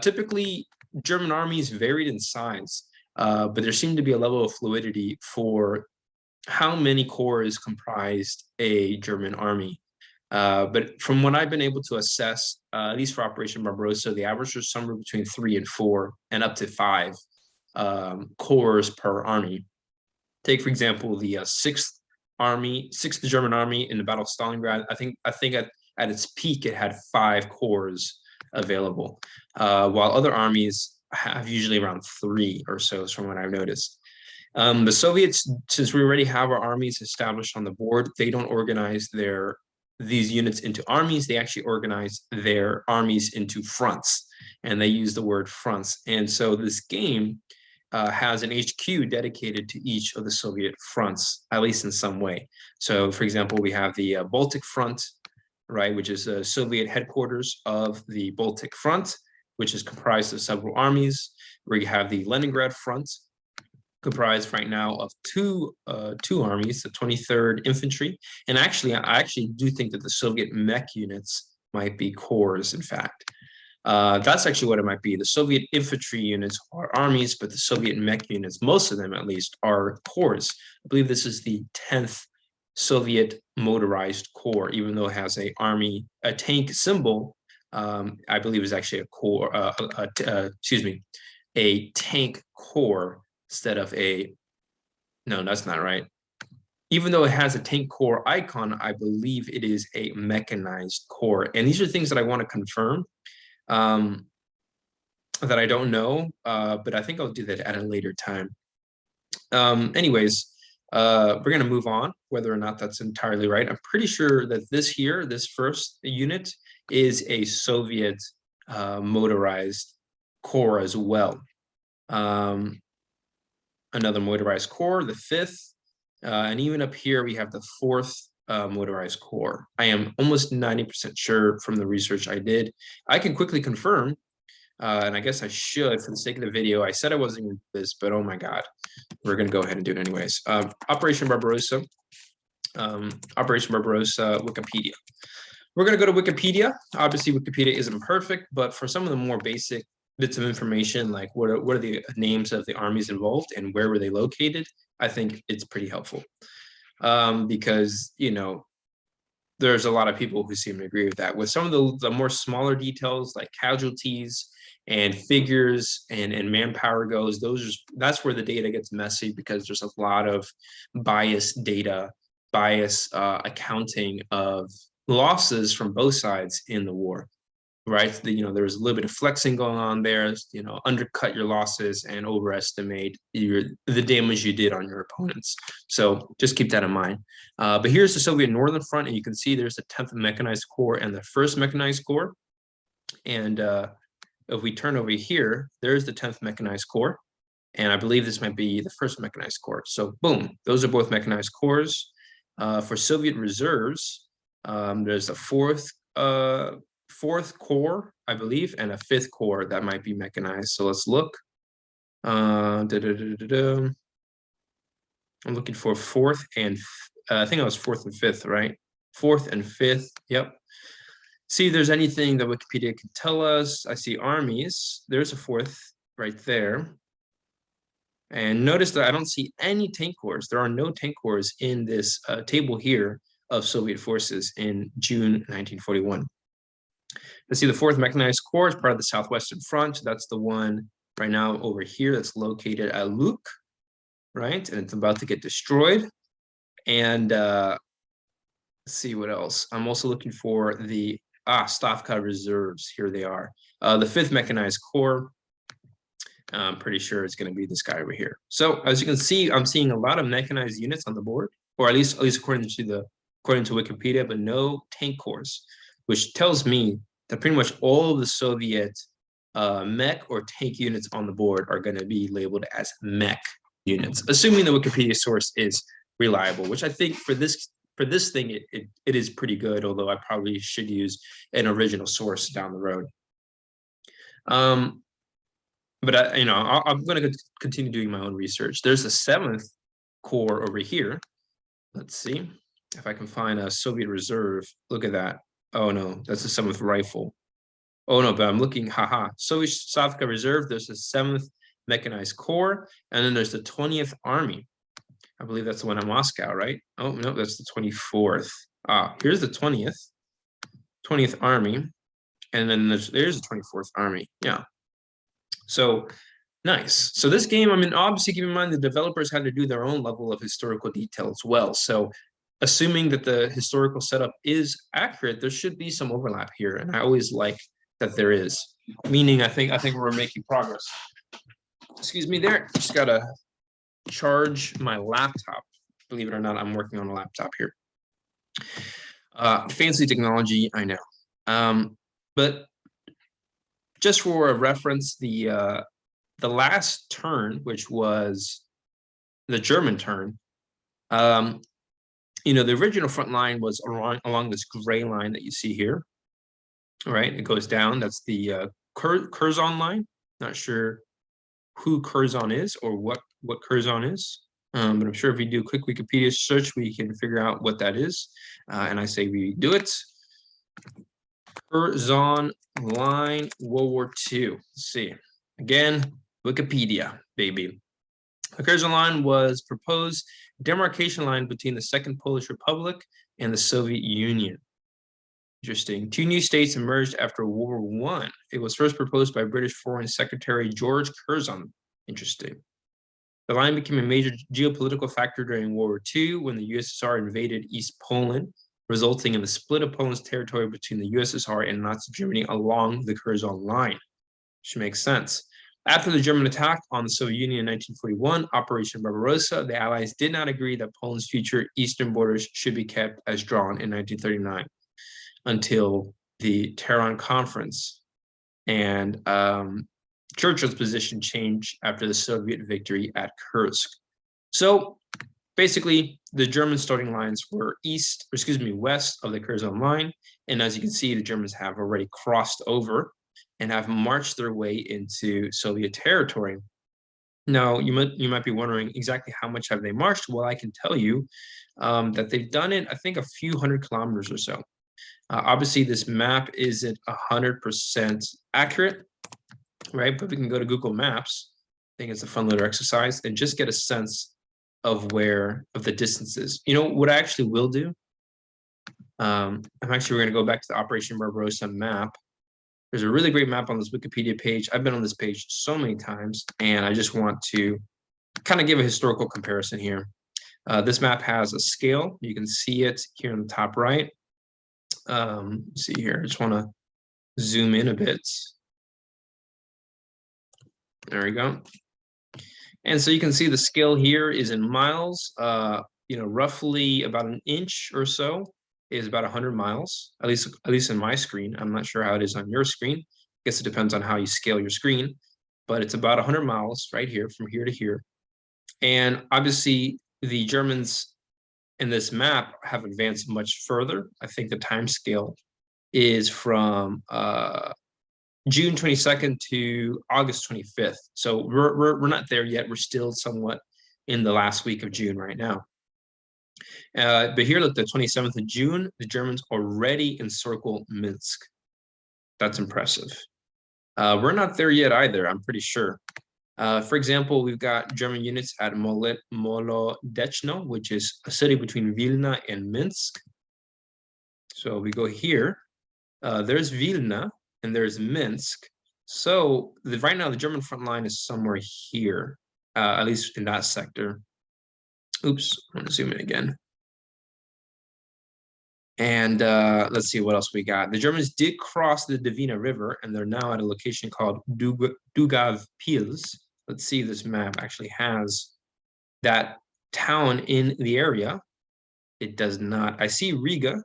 Typically, German armies varied in size, but there seemed to be a level of fluidity for how many corps comprised a German army. But from what I've been able to assess, at least for Operation Barbarossa, the average was somewhere between 3 and 4 and up to 5 corps per army. Take, for example, the 6th German Army in the Battle of Stalingrad. I think at its peak, it had 5 corps available, while other armies have usually around 3 or so, from what I've noticed. The Soviets, since we already have our armies established on the board, they don't organize these units into armies. They actually organize their armies into fronts, and they use the word fronts. And so this game has an HQ dedicated to each of the Soviet fronts, at least in some way. So, for example, we have the Baltic Front, right, which is the Soviet headquarters of the Baltic Front, which is comprised of several armies. We have the Leningrad Front, comprised right now of two armies, the 23rd Infantry, and actually, I actually do think that the Soviet mech units might be corps, in fact. That's actually what it might be. The Soviet infantry units are armies, but the Soviet mech units, most of them at least, are corps. I believe this is the 10th Soviet motorized corps, even though it has a tank symbol. I believe is actually a corps. Excuse me, a tank corps instead of a. No, that's not right. Even though it has a tank corps icon, I believe it is a mechanized corps. And these are things that I want to confirm. That I don't know, but I think I'll do that at a later time. Anyways, we're going to move on, whether or not that's entirely right. I'm pretty sure that this first unit, is a Soviet motorized corps as well. Another motorized corps, the 5th, and even up here we have the 4th motorized corps. I am almost 90% sure from the research I did. I can quickly confirm, and I guess I should for the sake of the video. I said I wasn't going to do this, but oh my God, we're going to go ahead and do it anyways. Operation Barbarossa, Wikipedia. We're going to go to Wikipedia. Obviously, Wikipedia isn't perfect, but for some of the more basic bits of information, like what are the names of the armies involved and where were they located, I think it's pretty helpful. Because, you know, there's a lot of people who seem to agree with that. With some of the more smaller details like casualties and figures and manpower goes, that's where the data gets messy, because there's a lot of biased data, accounting of losses from both sides in the war, right? There was a little bit of flexing going on there, undercut your losses and overestimate the damage you did on your opponents. So just keep that in mind. But here's the Soviet Northern Front, and you can see there's the 10th Mechanized Corps and the 1st Mechanized Corps. And if we turn over here, there's the 10th Mechanized Corps. And I believe this might be the 1st Mechanized Corps. So boom, those are both mechanized corps. For Soviet reserves, there's a 4th Corps, I believe, and a 5th Corps that might be mechanized. So let's look. I'm looking for 4th and I think it was 4th and 5th, right? 4th and 5th. Yep. See if there's anything that Wikipedia can tell us. I see armies. There's a 4th right there. And notice that I don't see any tank corps. There are no tank corps in this table here of Soviet forces in June 1941. Let's see, the 4th Mechanized Corps is part of the Southwestern Front. That's the one right now over here that's located at Luke, right? And it's about to get destroyed. And let's see what else. I'm also looking for the Stavka reserves. Here they are. The 5th Mechanized Corps. I'm pretty sure it's going to be this guy over here. So as you can see, I'm seeing a lot of mechanized units on the board, or at least according to Wikipedia, but no tank corps, which tells me that pretty much all of the Soviet mech or tank units on the board are going to be labeled as mech units, assuming the Wikipedia source is reliable, which I think for this thing it is pretty good, although I probably should use an original source down the road. But I'm going to continue doing my own research. There's a 7th Corps over here. Let's see if I can find a Soviet reserve. Look at that. Oh no, that's the 7th Rifle. Oh no, but I'm looking, Soviet Stavka Reserve. There's the 7th Mechanized Corps, and then there's the 20th Army. I believe that's the one in Moscow, right? Oh no, that's the 24th. Here's the 20th Army, and then there's the 24th Army. Yeah. So nice. So this game, I mean, obviously keep in mind the developers had to do their own level of historical detail as well. So assuming that the historical setup is accurate, there should be some overlap here. And I always like that there is, meaning I think we're making progress. Excuse me there. Just gotta charge my laptop. Believe it or not, I'm working on a laptop here. Fancy technology, I know. But just for a reference, the the last turn, which was the German turn, the original front line was along this gray line that you see here. All right, it goes down. That's the Curzon line. Not sure who Curzon is or what Curzon is, but I'm sure if we do a quick Wikipedia search, we can figure out what that is. And I say we do it. Curzon line, World War II. Let's see. Again, Wikipedia, baby. The Curzon line was proposed demarcation line between the Second Polish Republic and the Soviet Union. Interesting. Two new states emerged after World War I. It was first proposed by British Foreign Secretary George Curzon. Interesting. The line became a major geopolitical factor during World War II when the USSR invaded East Poland, resulting in the split of Poland's territory between the USSR and Nazi Germany along the Curzon line, which makes sense. After the German attack on the Soviet Union in 1941, Operation Barbarossa, the Allies did not agree that Poland's future eastern borders should be kept as drawn in 1939 until the Tehran Conference. And Churchill's position changed after the Soviet victory at Kursk. So basically, the German starting lines were west of the Curzon line. And as you can see, the Germans have already crossed over and have marched their way into Soviet territory. Now, you might be wondering exactly how much have they marched? Well, I can tell you that they've done it, I think, a few hundred kilometers or so. Obviously, this map isn't 100% accurate, right? But we can go to Google Maps. I think it's a fun little exercise and just get a sense of the distances. You know what I actually will do? We're going to go back to the Operation Barbarossa map. There's a really great map on this Wikipedia page. I've been on this page so many times, and I just want to kind of give a historical comparison here. This map has a scale. You can see it here in the top right. Let's see here. I just want to zoom in a bit. There we go. And so you can see the scale here is in miles. Roughly about an inch or so is about 100 miles, at least in my screen. I'm not sure how it is on your screen. I guess it depends on how you scale your screen, but it's about 100 miles right here from here to here. And obviously the Germans in this map have advanced much further. I think the time scale is from June 22nd to August 25th. So we're not there yet. We're still somewhat in the last week of June right now. But here, look, the 27th of June, the Germans already encircle Minsk. That's impressive. We're not there yet either, I'm pretty sure. For example, we've got German units at Molodechno, which is a city between Vilna and Minsk. So we go here. There's Vilna and there's Minsk. So right now, the German front line is somewhere here, at least in that sector. Oops, I'm gonna zoom in again. And let's see what else we got. The Germans did cross the Dvina River, and they're now at a location called Daugavpils. Let's see if this map actually has that town in the area. It does not. I see Riga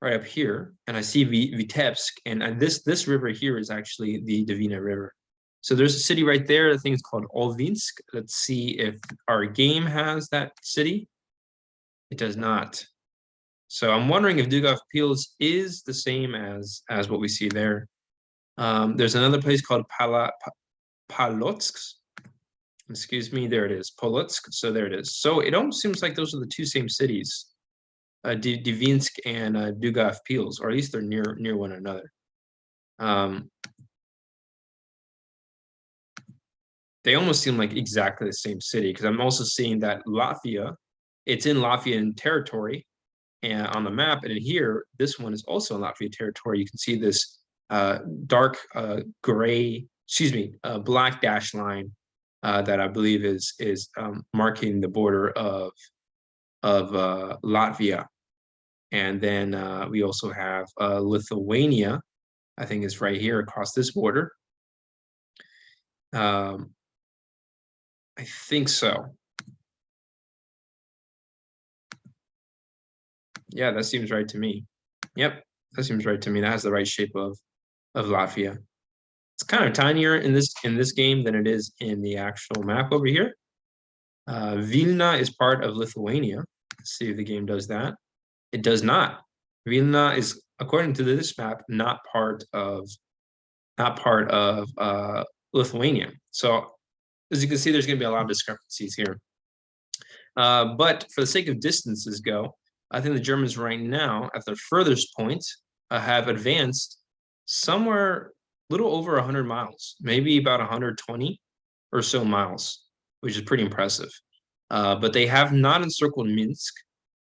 right up here, and I see Vitebsk, and this river here is actually the Dvina River. So there's a city right there. I think it's called Olvinsk. Let's see if our game has that city. It does not. So I'm wondering if Daugavpils is the same as what we see there. There's another place called Polotsk. Excuse me, there it is, Polotsk. So there it is. So it almost seems like those are the two same cities, Dvinsk and Daugavpils, or at least they're near one another. They almost seem like exactly the same city, because I'm also seeing that Latvia, it's in Latvian territory and on the map, and in here, this one is also in Latvian territory. You can see this dark black dash line that I believe is marking the border of Latvia. And then we also have Lithuania, I think is right here across this border. I think so. Yeah, that seems right to me. Yep, that seems right to me. That has the right shape of Latvia. It's kind of tinier in this game than it is in the actual map over here. Vilna is part of Lithuania. Let's see if the game does that. It does not. Vilna is, according to this map, not part of Lithuania. So as you can see, there's going to be a lot of discrepancies here. But for the sake of distances go, I think the Germans right now, at their furthest point, have advanced somewhere a little over 100 miles, maybe about 120 or so miles, which is pretty impressive. But they have not encircled Minsk,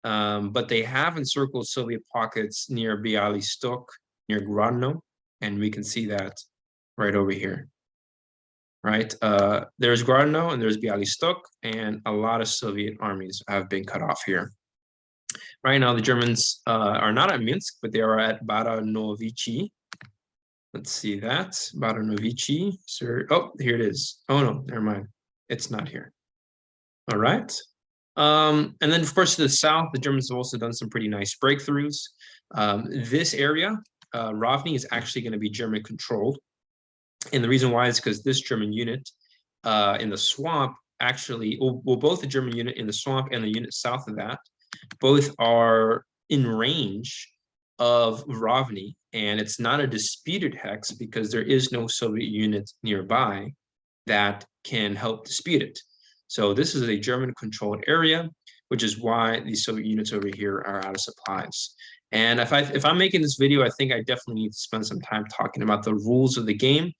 but they have encircled Soviet pockets near Bialystok, near Grodno, and we can see that right over here. Right, there's Grodno and there's Bialystok, and a lot of Soviet armies have been cut off here. Right now, the Germans are not at Minsk, but they are at Baranovichi. Let's see that. Baranovichi. Sir. Oh, here it is. Oh, no, never mind. It's not here. All right. And then, of course, to the south, the Germans have also done some pretty nice breakthroughs. This area, Rovny, is actually going to be German controlled. And the reason why is because this German unit in the swamp actually, well, both the German unit in the swamp and the unit south of that, both are in range of Rovny, and it's not a disputed hex because there is no Soviet unit nearby that can help dispute it. So this is a German-controlled area, which is why these Soviet units over here are out of supplies. And if I'm making this video, I think I definitely need to spend some time talking about the rules of the game.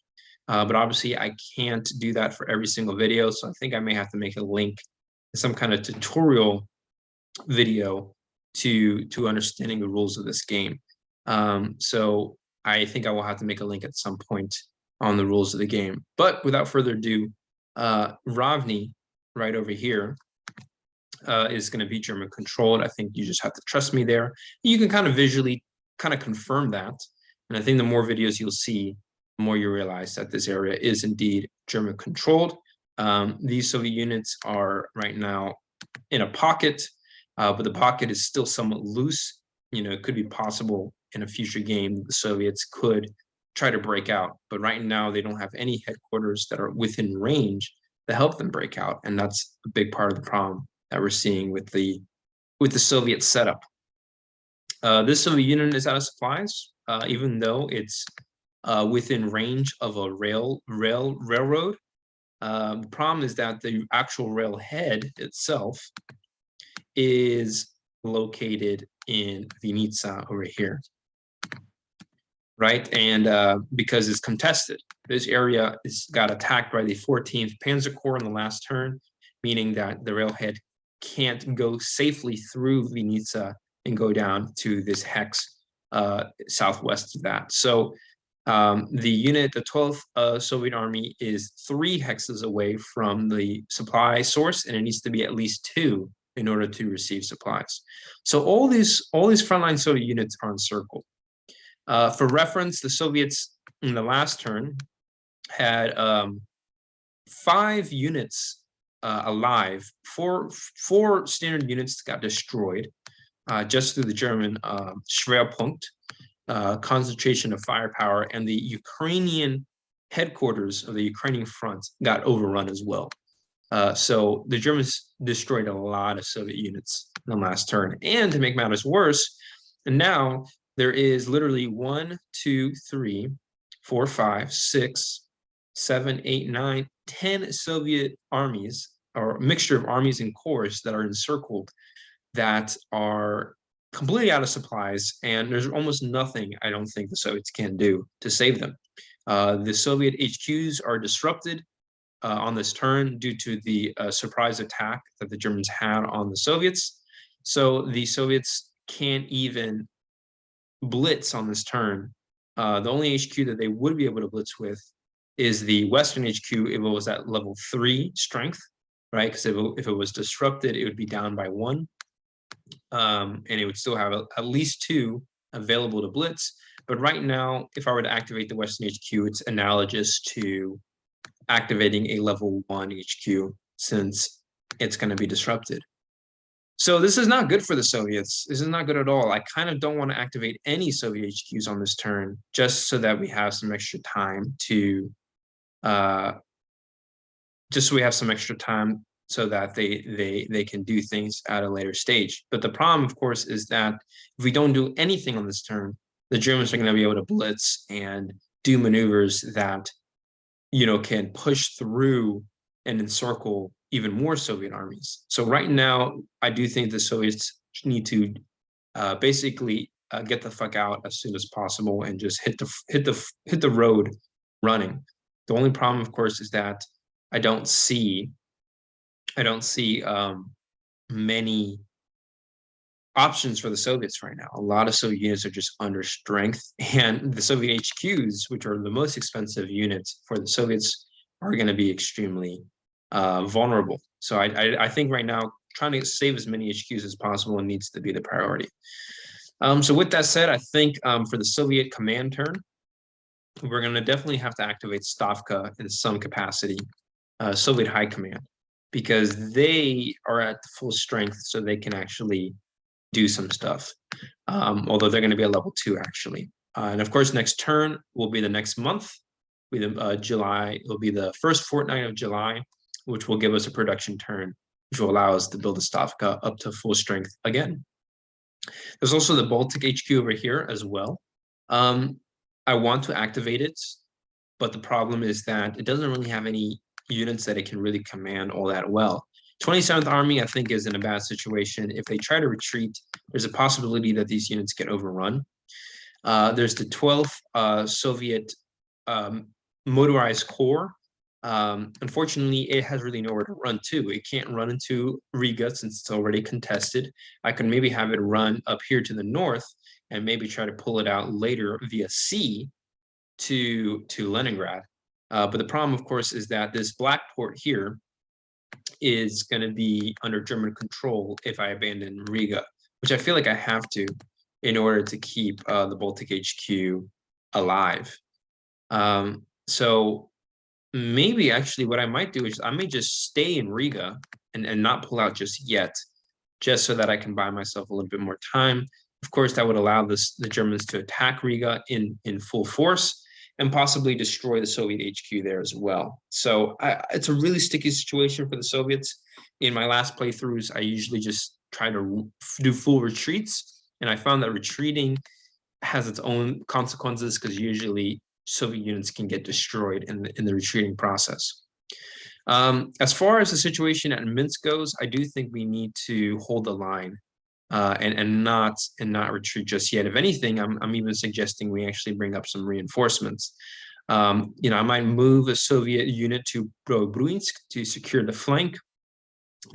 But obviously, I can't do that for every single video, so I think I may have to make a link, some kind of tutorial video to understanding the rules of this game. So I think I will have to make a link at some point on the rules of the game. But without further ado, Rovny, right over here, is going to be German controlled. I think you just have to trust me there. You can kind of visually kind of confirm that. And I think the more videos you'll see, the more you realize that this area is indeed German controlled. These Soviet units are right now in a pocket, but the pocket is still somewhat loose. You know, it could be possible in a future game that the Soviets could try to break out, but right now they don't have any headquarters that are within range to help them break out, and that's a big part of the problem that we're seeing with the Soviet setup. This Soviet unit is out of supplies, even though it's within range of a railroad. The problem is that the actual railhead itself is located in Vinica over here, right? And because it's contested, this area got attacked by the 14th Panzer Corps in the last turn, meaning that the railhead can't go safely through Vinica and go down to this hex southwest of that. So the unit, the 12th Soviet Army, is 3 hexes away from the supply source, and it needs to be at least 2 in order to receive supplies. So all these frontline Soviet units are encircled. For reference, the Soviets in the last turn had 5 units alive. Four standard units got destroyed just through the German Schwerpunkt, concentration of firepower, and the Ukrainian headquarters of the Ukrainian front got overrun as well. So the Germans destroyed a lot of Soviet units in the last turn. And to make matters worse, and now there is literally 1, 2, 3, 4, 5, 6, 7, 8, 9, 10 Soviet armies, or a mixture of armies and corps that are encircled, that are completely out of supplies, and there's almost nothing I don't think the Soviets can do to save them. The Soviet HQs are disrupted on this turn due to the surprise attack that the Germans had on the Soviets. So the Soviets can't even blitz on this turn. The only HQ that they would be able to blitz with is the Western HQ if it was at level 3 strength, right? Because if it was disrupted, it would be down by 1. And it would still have at least 2 available to blitz. But right now, if I were to activate the Western HQ, it's analogous to activating a level 1 HQ since it's going to be disrupted. So this is not good for the Soviets. This is not good at all. I kind of don't want to activate any Soviet HQs on this turn, just so that we have some extra time to, uh, just so we have some extra time so that they can do things at a later stage. But the problem, of course, is that if we don't do anything on this turn, the Germans are going to be able to blitz and do maneuvers that, you know, can push through and encircle even more Soviet armies. So right now, I do think the Soviets need to basically get the fuck out as soon as possible and just hit the road running. The only problem, of course, is that I don't see many options for the Soviets right now. A lot of Soviet units are just under strength, and the Soviet HQs, which are the most expensive units for the Soviets, are going to be extremely vulnerable. So I think right now trying to save as many HQs as possible needs to be the priority. So with that said, I think for the Soviet command turn, we're going to definitely have to activate Stavka in some capacity, Soviet High Command, because they are at full strength, so they can actually do some stuff. Although they're going to be a level 2 actually. And of course, next turn will be the next month. Will be the July. It'll be the first fortnight of July, which will give us a production turn, which will allow us to build a Stavka up to full strength again. There's also the Baltic HQ over here as well. I want to activate it, but the problem is that it doesn't really have any units that it can really command all that well. 27th Army, I think, is in a bad situation. If they try to retreat, there's a possibility that these units get overrun. There's the 12th Soviet Motorized Corps. Unfortunately, it has really nowhere to run to. It can't run into Riga since it's already contested. I could maybe have it run up here to the north and maybe try to pull it out later via sea to Leningrad. But the problem, of course, is that this black port here is going to be under German control if I abandon Riga, which I feel like I have to in order to keep the Baltic HQ alive. So maybe actually what I might do is I may just stay in Riga and not pull out just yet, just so that I can buy myself a little bit more time. Of course, that would allow the Germans to attack Riga in full force and possibly destroy the Soviet HQ there as well. So it's a really sticky situation for the Soviets. In my last playthroughs, I usually just try to do full retreats, and I found that retreating has its own consequences because usually Soviet units can get destroyed in the retreating process. As far as the situation at Minsk goes, I do think we need to hold the line and not retreat just yet. If anything, I'm even suggesting we actually bring up some reinforcements. You know, I might move a Soviet unit to Bryansk to secure the flank,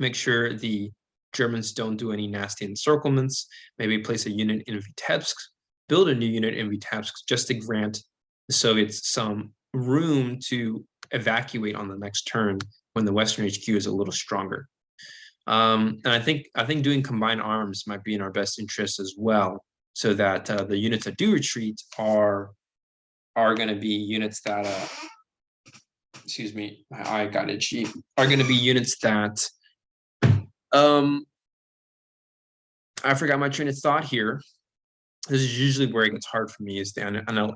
make sure the Germans don't do any nasty encirclements, maybe place a unit in Vitebsk, build a new unit in Vitebsk just to grant the Soviets some room to evacuate on the next turn when the Western HQ is a little stronger. And I think doing combined arms might be in our best interest as well, so that the units that do retreat are going to be units that excuse me, my eye got itchy, are going to be units that I forgot my train of thought here. This is usually where it gets hard for me, is the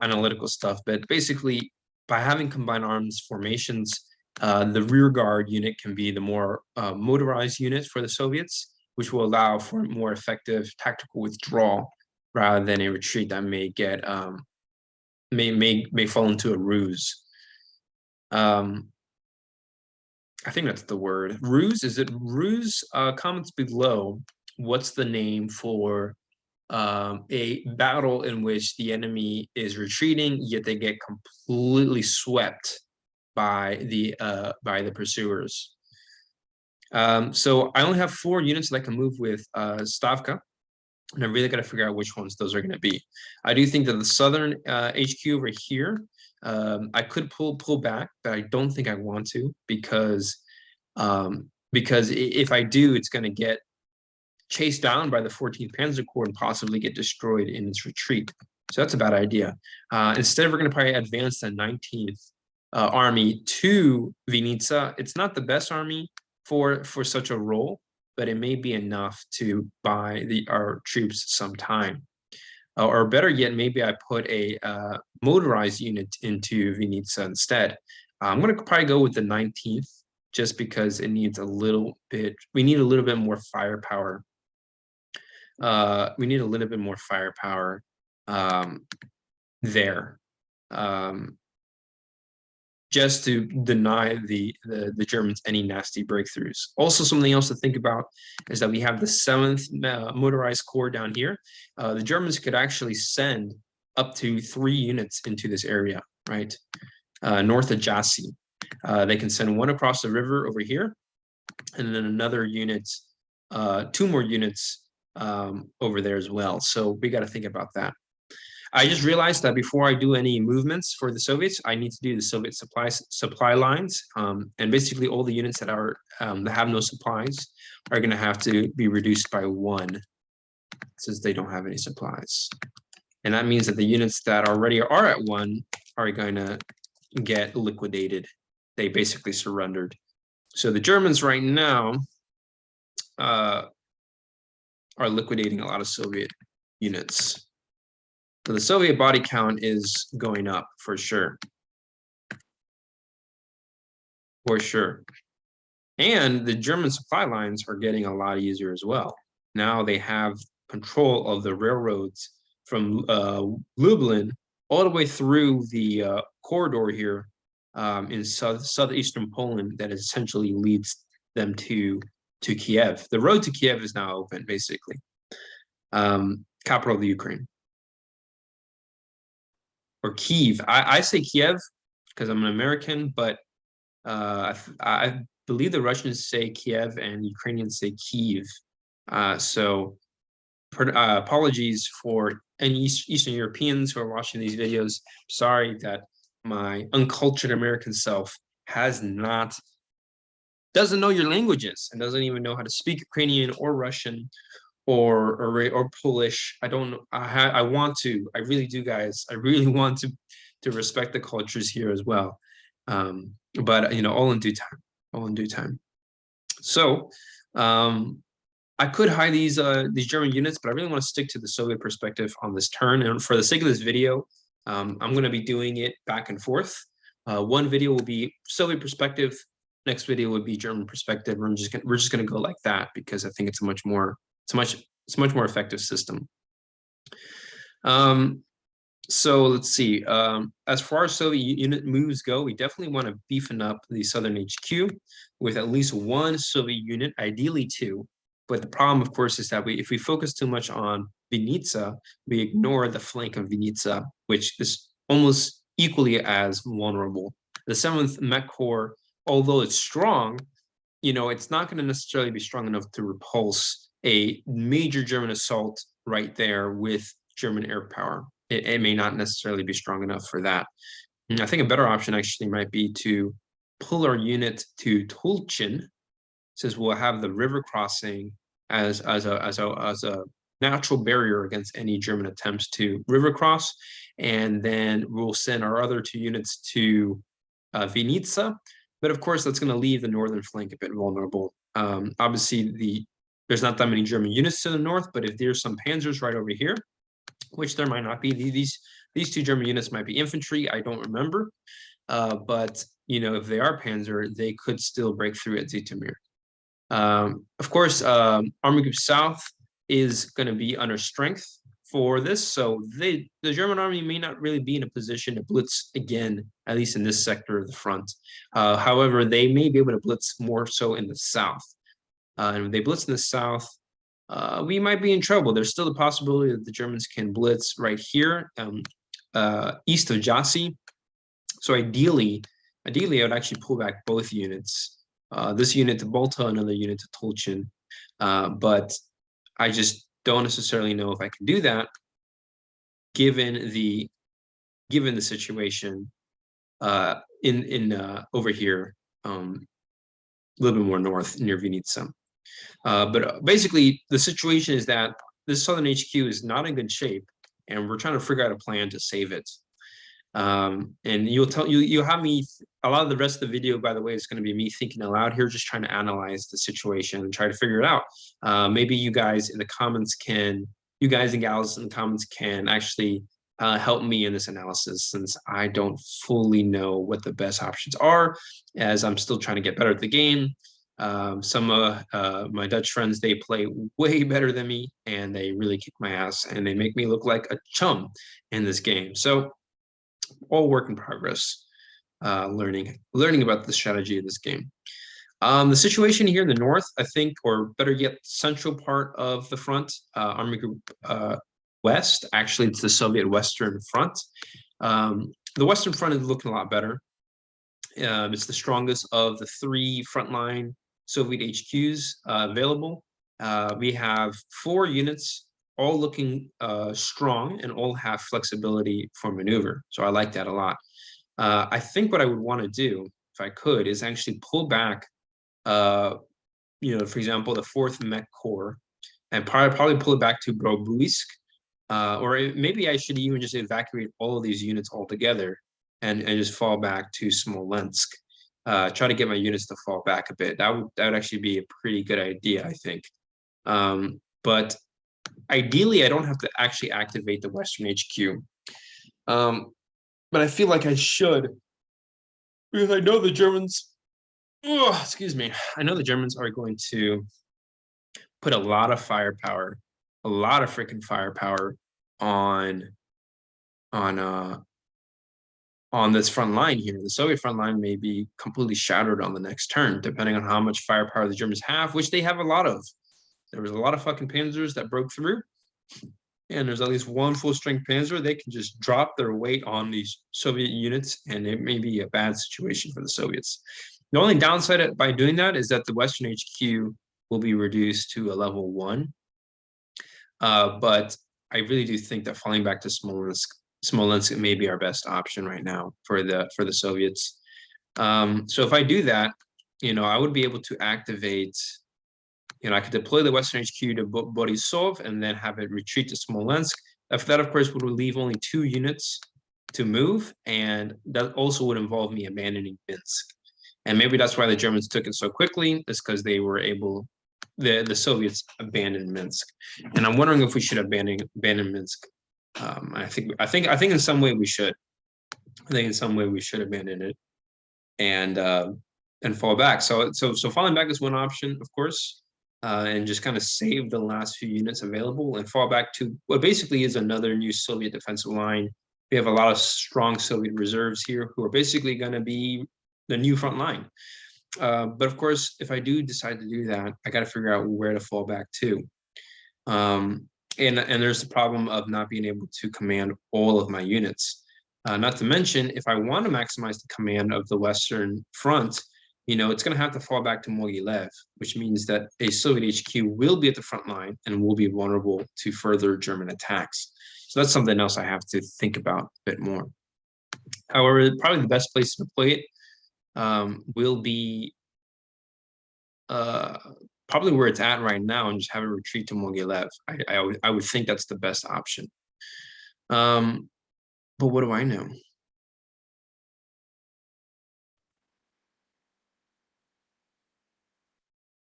analytical stuff. But basically, by having combined arms formations, the rear guard unit can be the more motorized unit for the Soviets, which will allow for more effective tactical withdrawal rather than a retreat that may get may fall into a ruse. I think that's the word. Ruse, is it ruse? Comments below. What's the name for a battle in which the enemy is retreating, yet they get completely swept by the pursuers? So I only have 4 units that I can move with Stavka, and I really got to figure out which ones those are going to be. I do think that the southern HQ over here, I could pull back, but I don't think I want to, because if I do, it's going to get chased down by the 14th Panzer Corps and possibly get destroyed in its retreat. So that's a bad idea. Instead, we're going to probably advance the 19th Army to Vinica. It's not the best army for such a role, but it may be enough to buy our troops some time. Or better yet, maybe I put a motorized unit into Vinica instead. I'm going to probably go with the 19th just because it needs a little bit, we need a little bit more firepower. We need a little bit more firepower there. Just to deny the Germans any nasty breakthroughs. Also, something else to think about is that we have the 7th motorized corps down here. The Germans could actually send up to 3 units into this area, right? North of Jassy. They can send one across the river over here, and then another unit, 2 more units over there as well. So we got to think about that. I just realized that before I do any movements for the Soviets, I need to do the Soviet supply lines, and basically all the units that are that have no supplies are going to have to be reduced by 1, since they don't have any supplies. And that means that the units that already are at 1 are going to get liquidated. They basically surrendered. So the Germans right now are liquidating a lot of Soviet units. So the Soviet body count is going up for sure. For sure. And the German supply lines are getting a lot easier as well. Now they have control of the railroads from Lublin all the way through the corridor here in southeastern Poland that essentially leads them to Kiev. The road to Kiev is now open, basically. Capital of the Ukraine. Or Kiev. I say Kiev because I'm an American, but I believe the Russians say Kiev and Ukrainians say Kiev. So apologies for any Eastern Europeans who are watching these videos. Sorry that my uncultured American self doesn't know your languages and doesn't even know how to speak Ukrainian or Russian or Polish. I don't know. I want to. I really do, guys. I really want to respect the cultures here as well. But all in due time. All in due time. So I could hide these German units, but I really want to stick to the Soviet perspective on this turn. And for the sake of this video, I'm going to be doing it back and forth. One video will be Soviet perspective. Next video would be German perspective. We're just gonna go like that because I think it's a much more effective system. So let's see. As far as Soviet unit moves go, we definitely want to beefing up the Southern HQ with at least 1 Soviet unit, ideally 2. But the problem, of course, is that if we focus too much on Vinica, we ignore the flank of Vinica, which is almost equally as vulnerable. The 7th Mech Corps, although it's strong, it's not going to necessarily be strong enough to repulse a major German assault right there with German air power. It may not necessarily be strong enough for that. And I think a better option actually might be to pull our unit to Tulchin, since we'll have the river crossing as a natural barrier against any German attempts to river cross, and then we'll send our other 2 units to Vinica. But of course, that's going to leave the northern flank a bit vulnerable. Obviously, there's not that many German units to the north, but if there's some panzers right over here, which there might not be, these 2 German units might be infantry. I don't remember, but if they are panzer, they could still break through at Zitomir. Of course, Army Group South is going to be under strength for this, so the German army may not really be in a position to blitz again, at least in this sector of the front. However, they may be able to blitz more so in the south. And if they blitz in the south, we might be in trouble. There's still the possibility that the Germans can blitz right here, east of Jassy. So ideally, I would actually pull back both units. This unit to Balta, another unit to Tulchin. But I just don't necessarily know if I can do that, given the situation over here, a little bit more north near Vinica. But basically, the situation is that this Southern HQ is not in good shape, and we're trying to figure out a plan to save it. And you'll have me, a lot of the rest of the video, by the way, is going to be me thinking aloud here, just trying to analyze the situation and try to figure it out. Maybe you guys in the comments you guys and gals in the comments can actually help me in this analysis, since I don't fully know what the best options are, as I'm still trying to get better at the game. Some of my Dutch friends, they play way better than me, and they really kick my ass, and they make me look like a chum in this game. So all work in progress, learning about the strategy of this game. The situation here in the north, I think, or better yet, central part of the front, Army Group West, actually it's the Soviet Western Front. The Western Front is looking a lot better. It's the strongest of the 3 frontline Soviet HQs available. We have 4 units, all looking strong, and all have flexibility for maneuver. So I like that a lot. I think what I would want to do, if I could, is actually pull back, for example, the 4th Mech Corps, and probably pull it back to Brobuisk, or maybe I should even just evacuate all of these units altogether and just fall back to Smolensk. Try to get my units to fall back a bit. That would actually be a pretty good idea, I think. But ideally, I don't have to actually activate the Western HQ. But I feel like I should, because I know the Germans, excuse me, I know the Germans are going to put a lot of firepower, a lot of freaking firepower on this front line here. The Soviet front line may be completely shattered on the next turn, depending on how much firepower the Germans have, which they have a lot of. There was a lot of fucking panzers that broke through, and there's at least 1 full-strength panzer. They can just drop their weight on these Soviet units, and it may be a bad situation for the Soviets. The only downside by doing that is that the Western HQ will be reduced to a level 1. But I really do think that falling back to Smolensk may be our best option right now for the Soviets. So if I do that, I would be able to activate, I could deploy the Western HQ to Borisov and then have it retreat to Smolensk. That, of course, would leave only 2 units to move, and that also would involve me abandoning Minsk. And maybe that's why the Germans took it so quickly, is because they were able, the Soviets abandoned Minsk. And I'm wondering if we should abandon Minsk. I think in some way we should. I think in some way we should abandon it and fall back. So falling back is one option, of course, and just kind of save the last few units available and fall back to what basically is another new Soviet defensive line. We have a lot of strong Soviet reserves here who are basically going to be the new front line. But of course, if I do decide to do that, I got to figure out where to fall back to. And there's the problem of not being able to command all of my units. Not to mention, if I want to maximize the command of the Western Front, it's going to have to fall back to Mogilev, which means that a Soviet HQ will be at the front line and will be vulnerable to further German attacks. So that's something else I have to think about a bit more. However, probably the best place to deploy it will be probably where it's at right now, and just have it retreat to Mogilev. I would think that's the best option. But what do I know?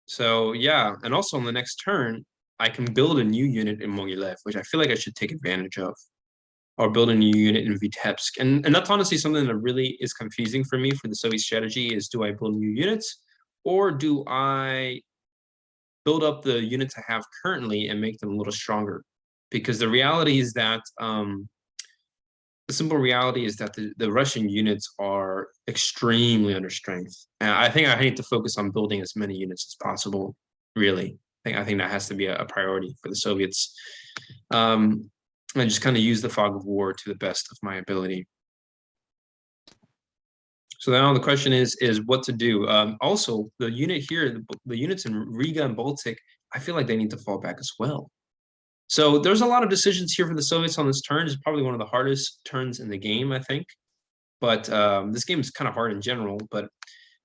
So yeah, and also on the next turn, I can build a new unit in Mogilev, which I feel like I should take advantage of, or build a new unit in Vitebsk. And that's honestly something that really is confusing for me for the Soviet strategy is, do I build new units, or do I build up the units I have currently and make them a little stronger? Because the reality is that the simple reality is that the Russian units are extremely under strength. And I think I need to focus on building as many units as possible, really. I think that has to be a priority for the Soviets. And just kind of use the fog of war to the best of my ability. So now the question is what to do. Also, the unit here, the units in Riga and Baltic, I feel like they need to fall back as well. So there's a lot of decisions here for the Soviets on this turn. It's probably one of the hardest turns in the game, I think. But this game is kind of hard in general. But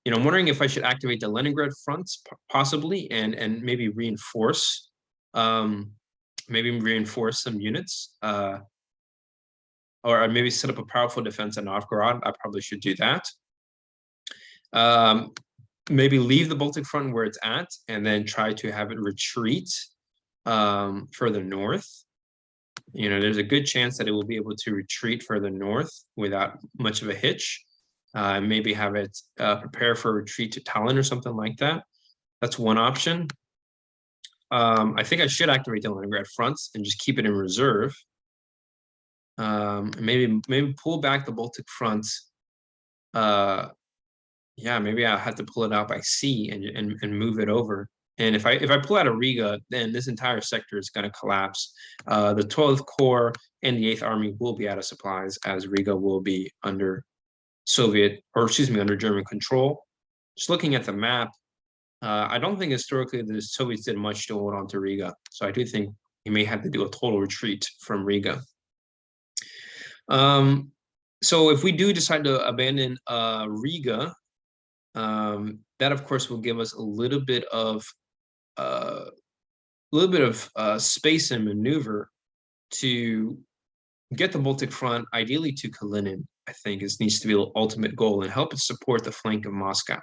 I'm wondering if I should activate the Leningrad front possibly, and maybe reinforce, some units. or maybe set up a powerful defense in Novgorod. I probably should do that. Maybe leave the Baltic front where it's at and then try to have it retreat further north. You know, there's a good chance that it will be able to retreat further north without much of a hitch. Maybe have it prepare for a retreat to Tallinn or something like that. That's one option. I think I should activate the Leningrad fronts and just keep it in reserve. Maybe pull back the Baltic front. Yeah, maybe I'll have to pull it out by sea and move it over. And if I pull out of Riga, then this entire sector is going to collapse. The 12th Corps and the 8th Army will be out of supplies, as Riga will be under under German control. Just looking at the map, I don't think historically the Soviets did much to hold on to Riga. So I do think you may have to do a total retreat from Riga. So if we do decide to abandon Riga, that of course will give us a little bit of space and maneuver to get the Baltic front, ideally to Kalinin. I think it needs to be the ultimate goal, and help it support the flank of Moscow,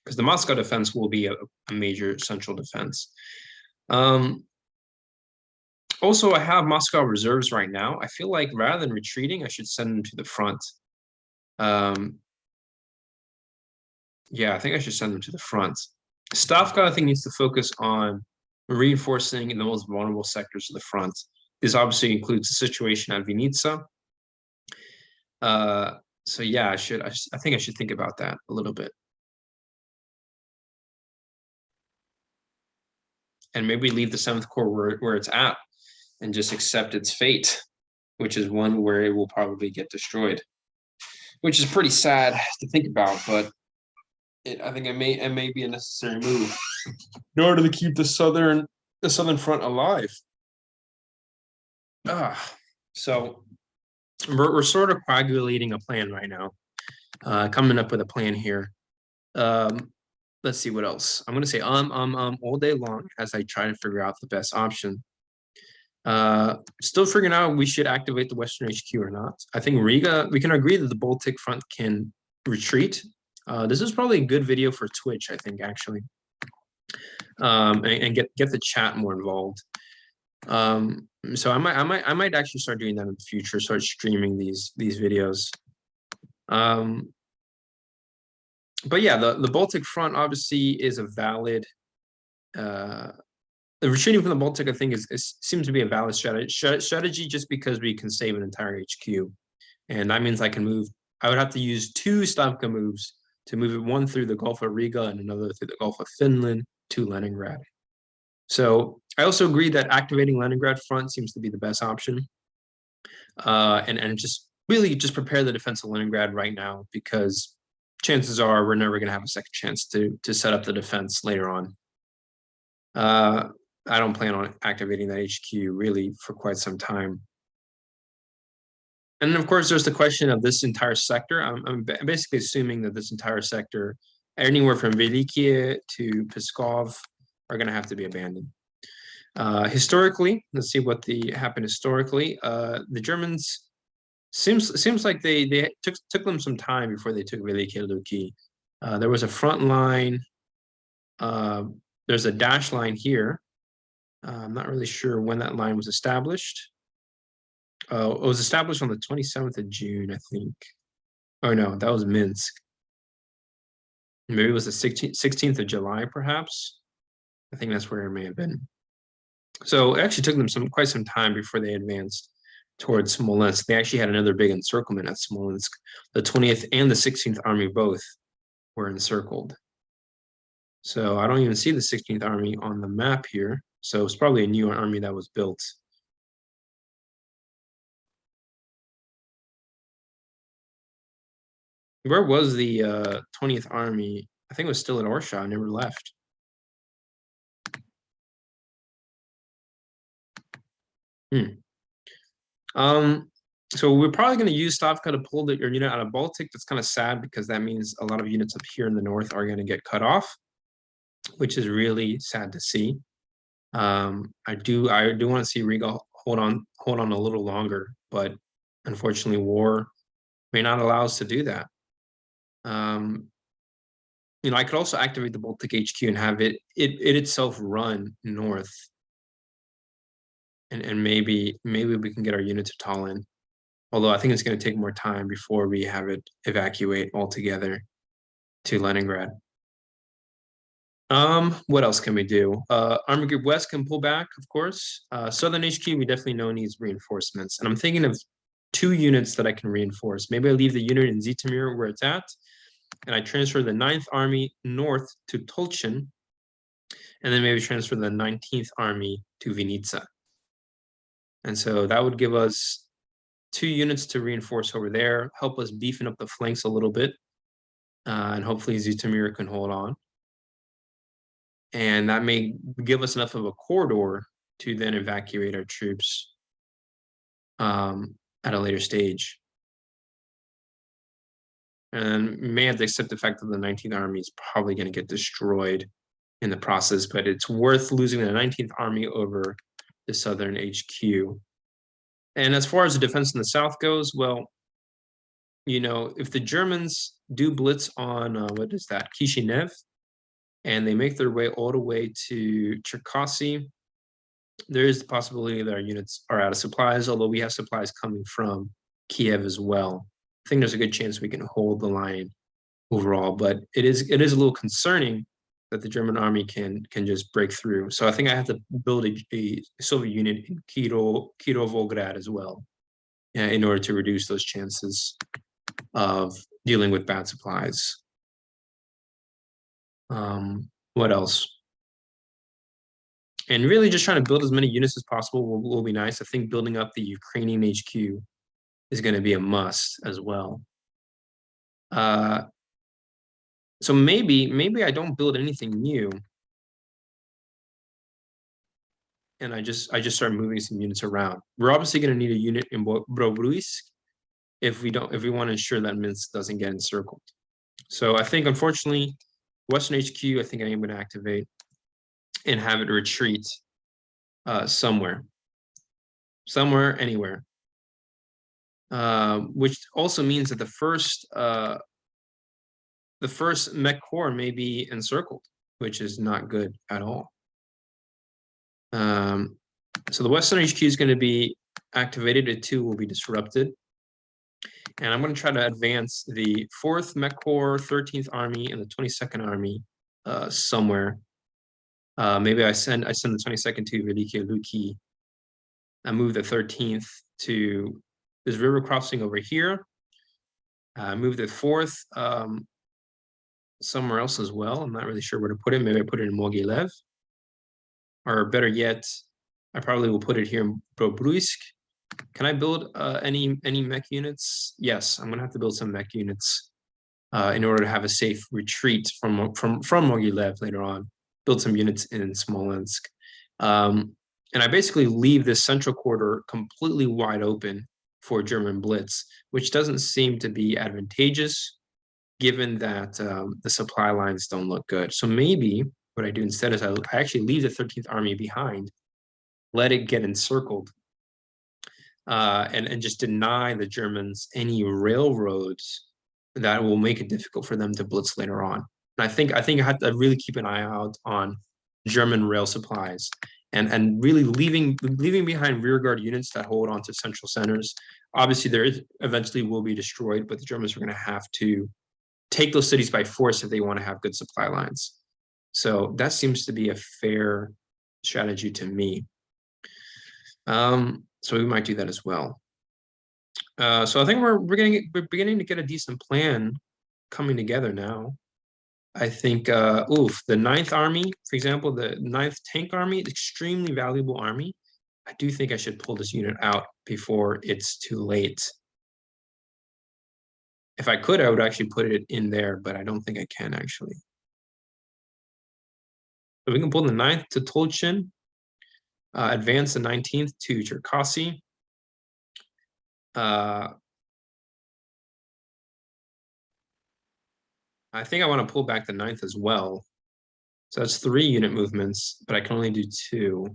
because the Moscow defense will be a major central defense. Also, I have Moscow reserves right now. I feel like rather than retreating, I should send them to the front. Yeah, I think I should send them to the front. Stavka, I think, needs to focus on reinforcing in the most vulnerable sectors of the front. This obviously includes the situation at Vinica. So yeah, I think I should think about that a little bit. And maybe leave the 7th Corps where it's at and just accept its fate, which is one where it will probably get destroyed, which is pretty sad to think about, but I think it may be a necessary move in order to keep the southern front alive. So we're sort of coagulating a plan right now, coming up with a plan here. Let's see what else. I'm gonna say all day long as I try to figure out the best option. Still figuring out we should activate the Western HQ or not. I think Riga, we can agree that the Baltic front can retreat. This is probably a good video for Twitch, I think, actually, and get the chat more involved. So I might actually start doing that in the future. Start streaming these videos. But yeah, the Baltic front obviously is a valid. The retreating from the Baltic, I think, seems to be a valid strategy just because we can save an entire HQ, and that means I can move. I would have to use 2 Stavka moves to move it, one through the Gulf of Riga and another through the Gulf of Finland to Leningrad. So I also agree that activating Leningrad front seems to be the best option, and just really just prepare the defense of Leningrad right now, because chances are we're never going to have a second chance to set up the defense later on. I don't plan on activating that HQ really for quite some time. And then, of course, there's the question of this entire sector. I'm basically assuming that this entire sector, anywhere from Velikie to Pskov, are going to have to be abandoned. Historically, let's see what happened historically. The Germans seems like they took them some time before they took Velikie Luki. There was a front line. There's a dash line here. I'm not really sure when that line was established. It was established on the 27th of June, I think. Oh no, that was Minsk. Maybe it was the 16th of July, perhaps. I think that's where it may have been. So it actually took them quite some time before they advanced towards Smolensk. They actually had another big encirclement at Smolensk. The 20th and the 16th Army both were encircled. So I don't even see the 16th Army on the map here. So it's probably a new army that was built. Where was the 20th Army? I think it was still at Orsha, never left. So we're probably going to use Stavka to pull your unit out of Baltic. That's kind of sad, because that means a lot of units up here in the north are going to get cut off, which is really sad to see. I do want to see Riga hold on a little longer, but unfortunately, war may not allow us to do that. I could also activate the Baltic HQ and have it itself run north, and maybe we can get our unit to Tallinn. Although I think it's going to take more time before we have it evacuate altogether to Leningrad. What else can we do? Army Group West can pull back, of course. Southern HQ, we definitely know needs reinforcements. And I'm thinking of 2 units that I can reinforce. Maybe I leave the unit in Zitomir where it's at, and I transfer the 9th Army north to Tolchin, and then maybe transfer the 19th Army to Vinica. And so that would give us 2 units to reinforce over there, help us beefing up the flanks a little bit, and hopefully Zitomir can hold on. And that may give us enough of a corridor to then evacuate our troops at a later stage. And may have to accept the fact that the 19th Army is probably going to get destroyed in the process, but it's worth losing the 19th Army over the Southern HQ. And as far as the defense in the south goes, well, if the Germans do blitz on, what is that, Kishinev, and they make their way all the way to Cherkasy, there is the possibility that our units are out of supplies, although we have supplies coming from Kiev as well. I think there's a good chance we can hold the line overall, but it is a little concerning that the German army can just break through. So I think I have to build a Soviet unit in Kirovograd as well, in order to reduce those chances of dealing with bad supplies. What else? And really just trying to build as many units as possible will be nice. I think building up the Ukrainian HQ is going to be a must as well. So maybe I don't build anything new, and I just start moving some units around. We're obviously going to need a unit in Bobruisk if we want to ensure that Minsk doesn't get encircled. So I think, unfortunately, Western HQ, I think I am going to activate and have it retreat somewhere, anywhere. Which also means that the first mech corps may be encircled, which is not good at all. So the Western HQ is going to be activated. It too will be disrupted. And I'm going to try to advance the 4th Mech Corps, 13th Army, and the 22nd Army somewhere. Maybe I send the 22nd to Velike Luki. I move the 13th to this river crossing over here. Move the 4th somewhere else as well. I'm not really sure where to put it. Maybe I put it in Mogilev. Or better yet, I probably will put it here in Bobruisk. Can I build any mech units? Yes, I'm gonna have to build some mech units in order to have a safe retreat from Mogilev later on. Build some units in Smolensk. And I basically leave this central corridor completely wide open for German blitz, which doesn't seem to be advantageous given that the supply lines don't look good. So maybe what I do instead is I actually leave the 13th Army behind, let it get encircled, and just deny the Germans any railroads that will make it difficult for them to blitz later on. And I think I have to really keep an eye out on German rail supplies and really leaving behind rearguard units that hold on to central centers. Obviously, there is eventually will be destroyed, but the Germans are going to have to take those cities by force if they want to have good supply lines. So that seems to be a fair strategy to me. So we might do that as well. So I think we're beginning to get a decent plan coming together now. I think, the 9th Army, for example, the 9th Tank Army, extremely valuable army. I do think I should pull this unit out before it's too late. If I could, I would actually put it in there, but I don't think I can actually. So we can pull the 9th to Tolchin, advance the 19th to Cherkasy. I think I want to pull back the 9th as well. So that's 3 unit movements, but I can only do 2.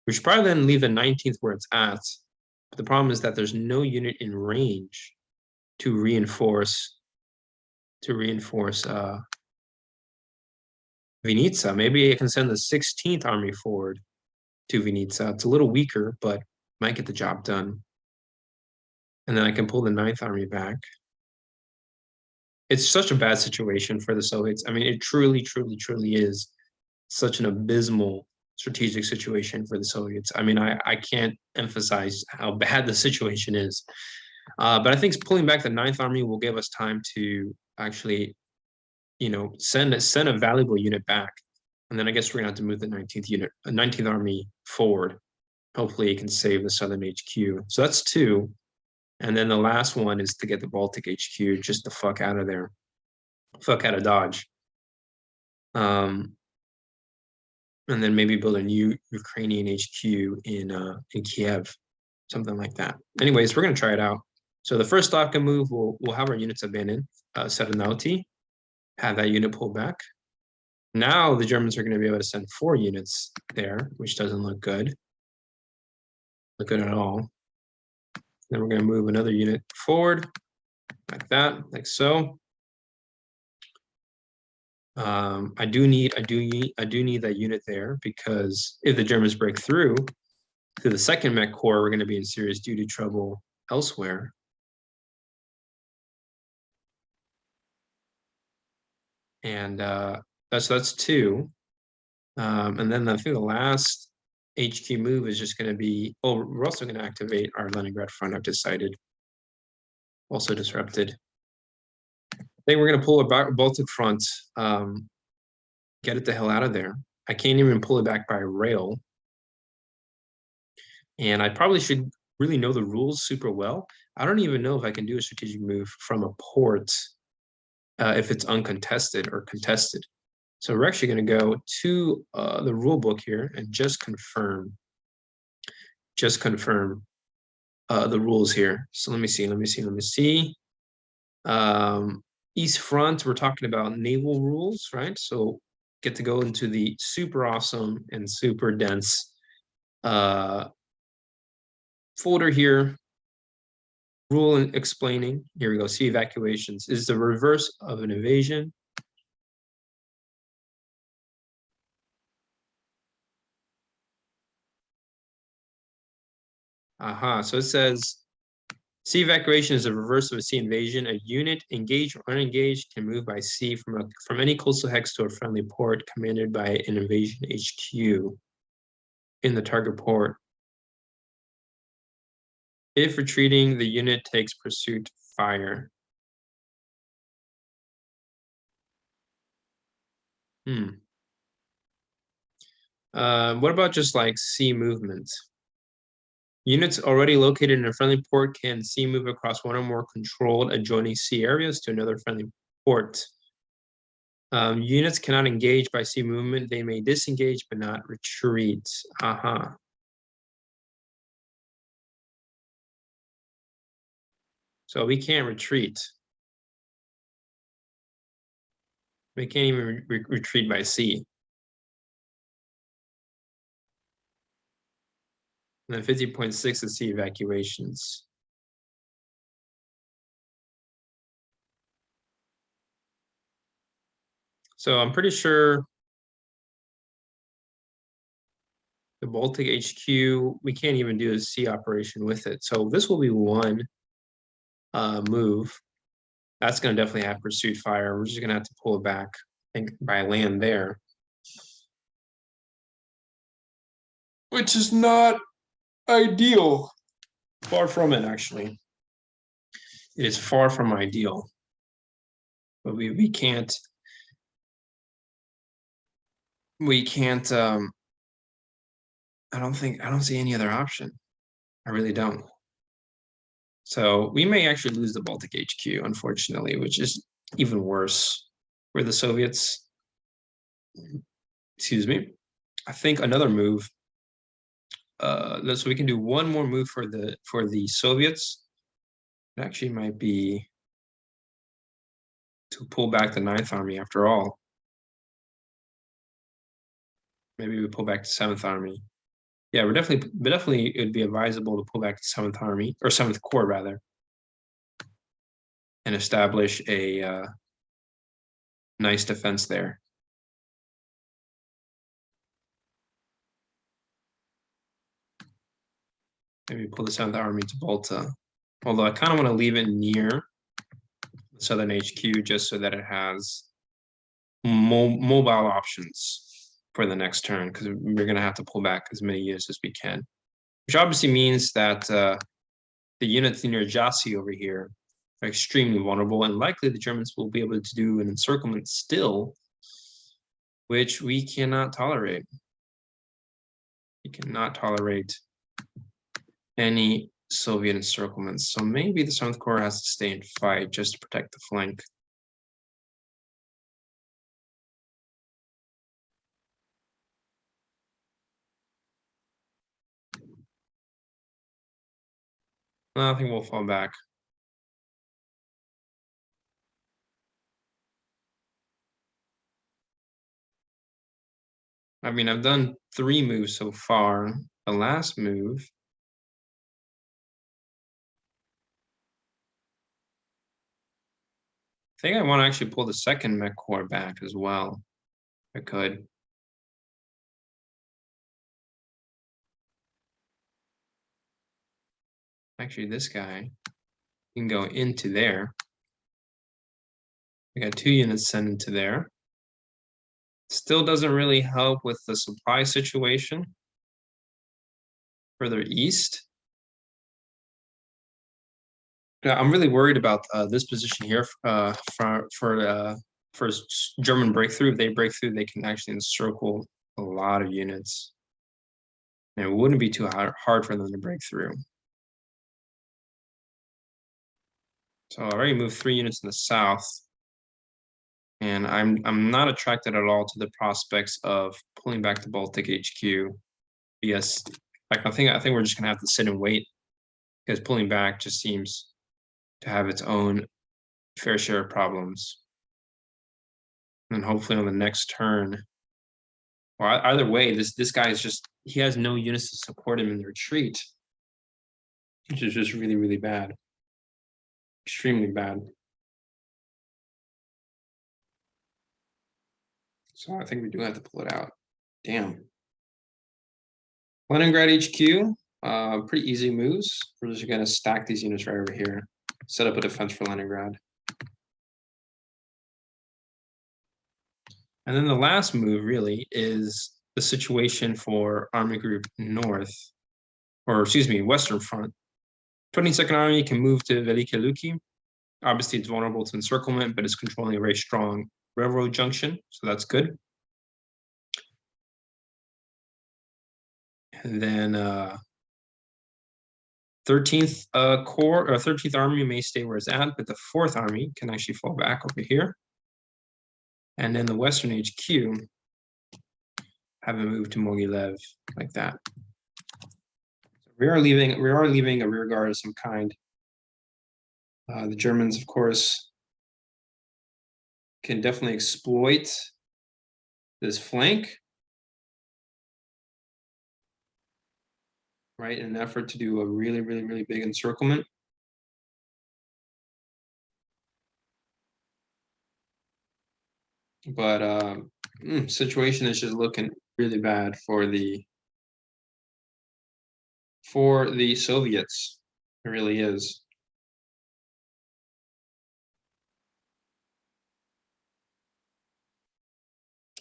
We should probably then leave the 19th where it's at. But The problem is that there's no unit in range to reinforce Vinica. Maybe I can send the 16th Army forward to Vinica. It's a little weaker, but might get the job done. And then I can pull the 9th Army back. It's such a bad situation for the Soviets. I mean, it truly, truly, truly is such an abysmal strategic situation for the Soviets. I mean, I can't emphasize how bad the situation is. But I think pulling back the 9th Army will give us time to actually, send a valuable unit back. And then I guess we're gonna have to move the 19th Army forward. Hopefully it can save the Southern HQ. So that's 2. And then the last one is to get the Baltic HQ just the fuck out of there. Fuck out of Dodge. And then maybe build a new Ukrainian HQ in Kiev, something like that. Anyways, we're gonna try it out. So the first Stavka move, we'll have our units abandoned, Serenauti, have that unit pulled back. Now the Germans are going to be able to send 4 units there, which doesn't look good. Look good at all. Then we're going to move another unit forward, like that, like so. I do need that unit there because if the Germans break through to the 2nd Mech Corps, we're going to be in serious duty trouble elsewhere. And that's 2. And then I think the last HQ move is just going to be, we're also going to activate our Leningrad front, I've decided. Also disrupted. I think we're going to pull a Baltic front, get it the hell out of there. I can't even pull it back by rail. And I probably should really know the rules super well. I don't even know if I can do a strategic move from a port if it's uncontested or contested. So we're actually going to go to the rule book here and just confirm the rules here. So let me see. East Front, we're talking about naval rules, right? So get to go into the super awesome and super dense folder here. Rule explaining. Here we go. Sea evacuations is the reverse of an invasion. So it says sea evacuation is the reverse of a sea invasion. A unit engaged or unengaged can move by sea from any coastal hex to a friendly port commanded by an invasion HQ in the target port. If retreating, the unit takes pursuit fire. What about just like sea movement? Units already located in a friendly port can sea move across one or more controlled adjoining sea areas to another friendly port. Units cannot engage by sea movement. They may disengage but not retreat. So we can't retreat. We can't even retreat by sea. And then 50.6 is sea evacuations. So I'm pretty sure the Baltic HQ, we can't even do a sea operation with it. So this will be one move. That's going to definitely have pursuit fire. We're just going to have to pull it back, I think, by land there. Which is not ideal. Far from it, actually. It is far from ideal. But we can't I don't see any other option. I really don't. So we may actually lose the Baltic HQ, unfortunately, which is even worse for the Soviets. Excuse me. I think another move. So we can do one more move for the Soviets. It actually might be to pull back the 9th Army after all. Maybe we pull back the 7th Army. Yeah, we're definitely it would be advisable to pull back the 7th Army, or 7th Corps rather, and establish a nice defense there. Maybe pull the 7th Army to Volta. Although I kind of want to leave it near the Southern HQ just so that it has mobile options for the next turn, because we're going to have to pull back as many units as we can. Which obviously means that the units near Jassy over here are extremely vulnerable, and likely the Germans will be able to do an encirclement still, which we cannot tolerate. We cannot tolerate any Soviet encirclements. So maybe the 7th Corps has to stay and fight just to protect the flank. I think we'll fall back. I mean, I've done 3 moves so far. The last move, I think I want to actually pull the 2nd Mech Corps back as well. If I could. Actually, this guy can go into there. We got 2 units sent into there. Still doesn't really help with the supply situation. Further east. I'm really worried about this position here for German breakthrough. If they break through, they can actually encircle a lot of units. And it wouldn't be too hard for them to break through. So I already moved 3 units in the south. And I'm not attracted at all to the prospects of pulling back the Baltic HQ. Yes, like I think we're just gonna have to sit and wait, because pulling back just seems to have its own fair share of problems. And hopefully on the next turn, or either way, this guy is just, he has no units to support him in the retreat, which is just really, really bad. Extremely bad. So I think we do have to pull it out. Damn. Leningrad HQ, pretty easy moves. We're just gonna stack these units right over here. Set up a defense for Leningrad. And then the last move really is the situation for Army Group North, or excuse me, Western Front. 22nd Army can move to Velike Luki. Obviously, it's vulnerable to encirclement, but it's controlling a very strong railroad junction, so that's good. And then 13th Corps or 13th Army may stay where it's at, but the 4th Army can actually fall back over here. And then the Western HQ have it moved to Mogilev like that. We are leaving a rear guard of some kind. The Germans, of course, can definitely exploit this flank, right, in an effort to do a really, really, really big encirclement. But situation is just looking really bad for the Soviets. It really is.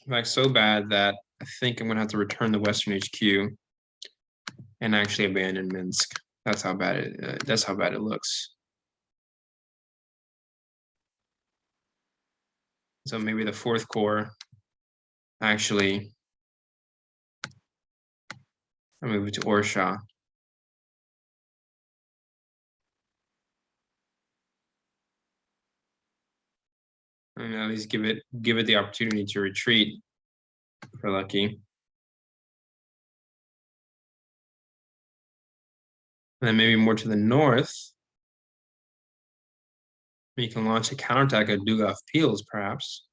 In fact, so bad that I think I'm gonna have to return the Western HQ and actually abandon Minsk. That's how bad it looks. So maybe the 4th Corps actually, I'll move it to Orsha. And at least give it the opportunity to retreat if we're lucky. And then maybe more to the north, we can launch a counterattack at Dugov Peels, perhaps,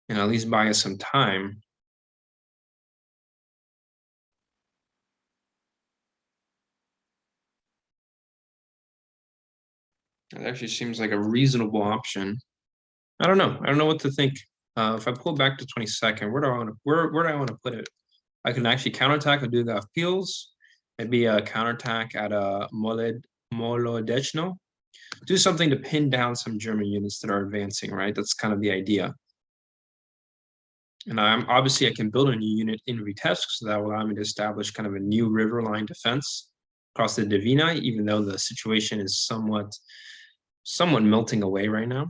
and at least buy us some time. That actually seems like a reasonable option. I don't know. I don't know what to think. If I pull back to 22nd, where do I want to put it? I can actually counterattack and do the appeals. Maybe a counterattack at a Molodechno. Do something to pin down some German units that are advancing, right? That's kind of the idea. And obviously I can build a new unit in Vitebsk, so that will allow me to establish kind of a new river line defense across the Divina, even though the situation is somewhat melting away right now.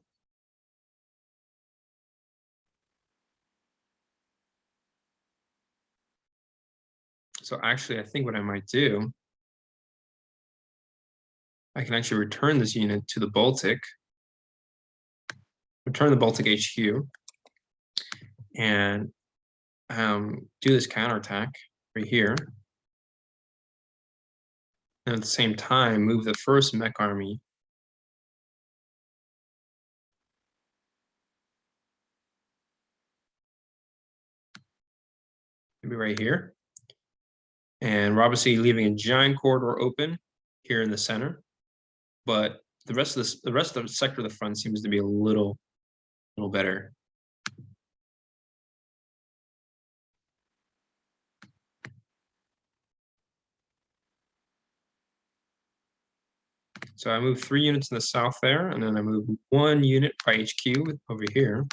So actually, I think what I might do, I can actually return this unit to the Baltic, return the Baltic HQ, and do this counterattack right here. And at the same time, move the first mech army maybe right here. And we're obviously leaving a giant corridor open here in the center, but the rest of the sector of the front seems to be a little better. So I move 3 units in the south there, and then I move 1 unit by HQ over here.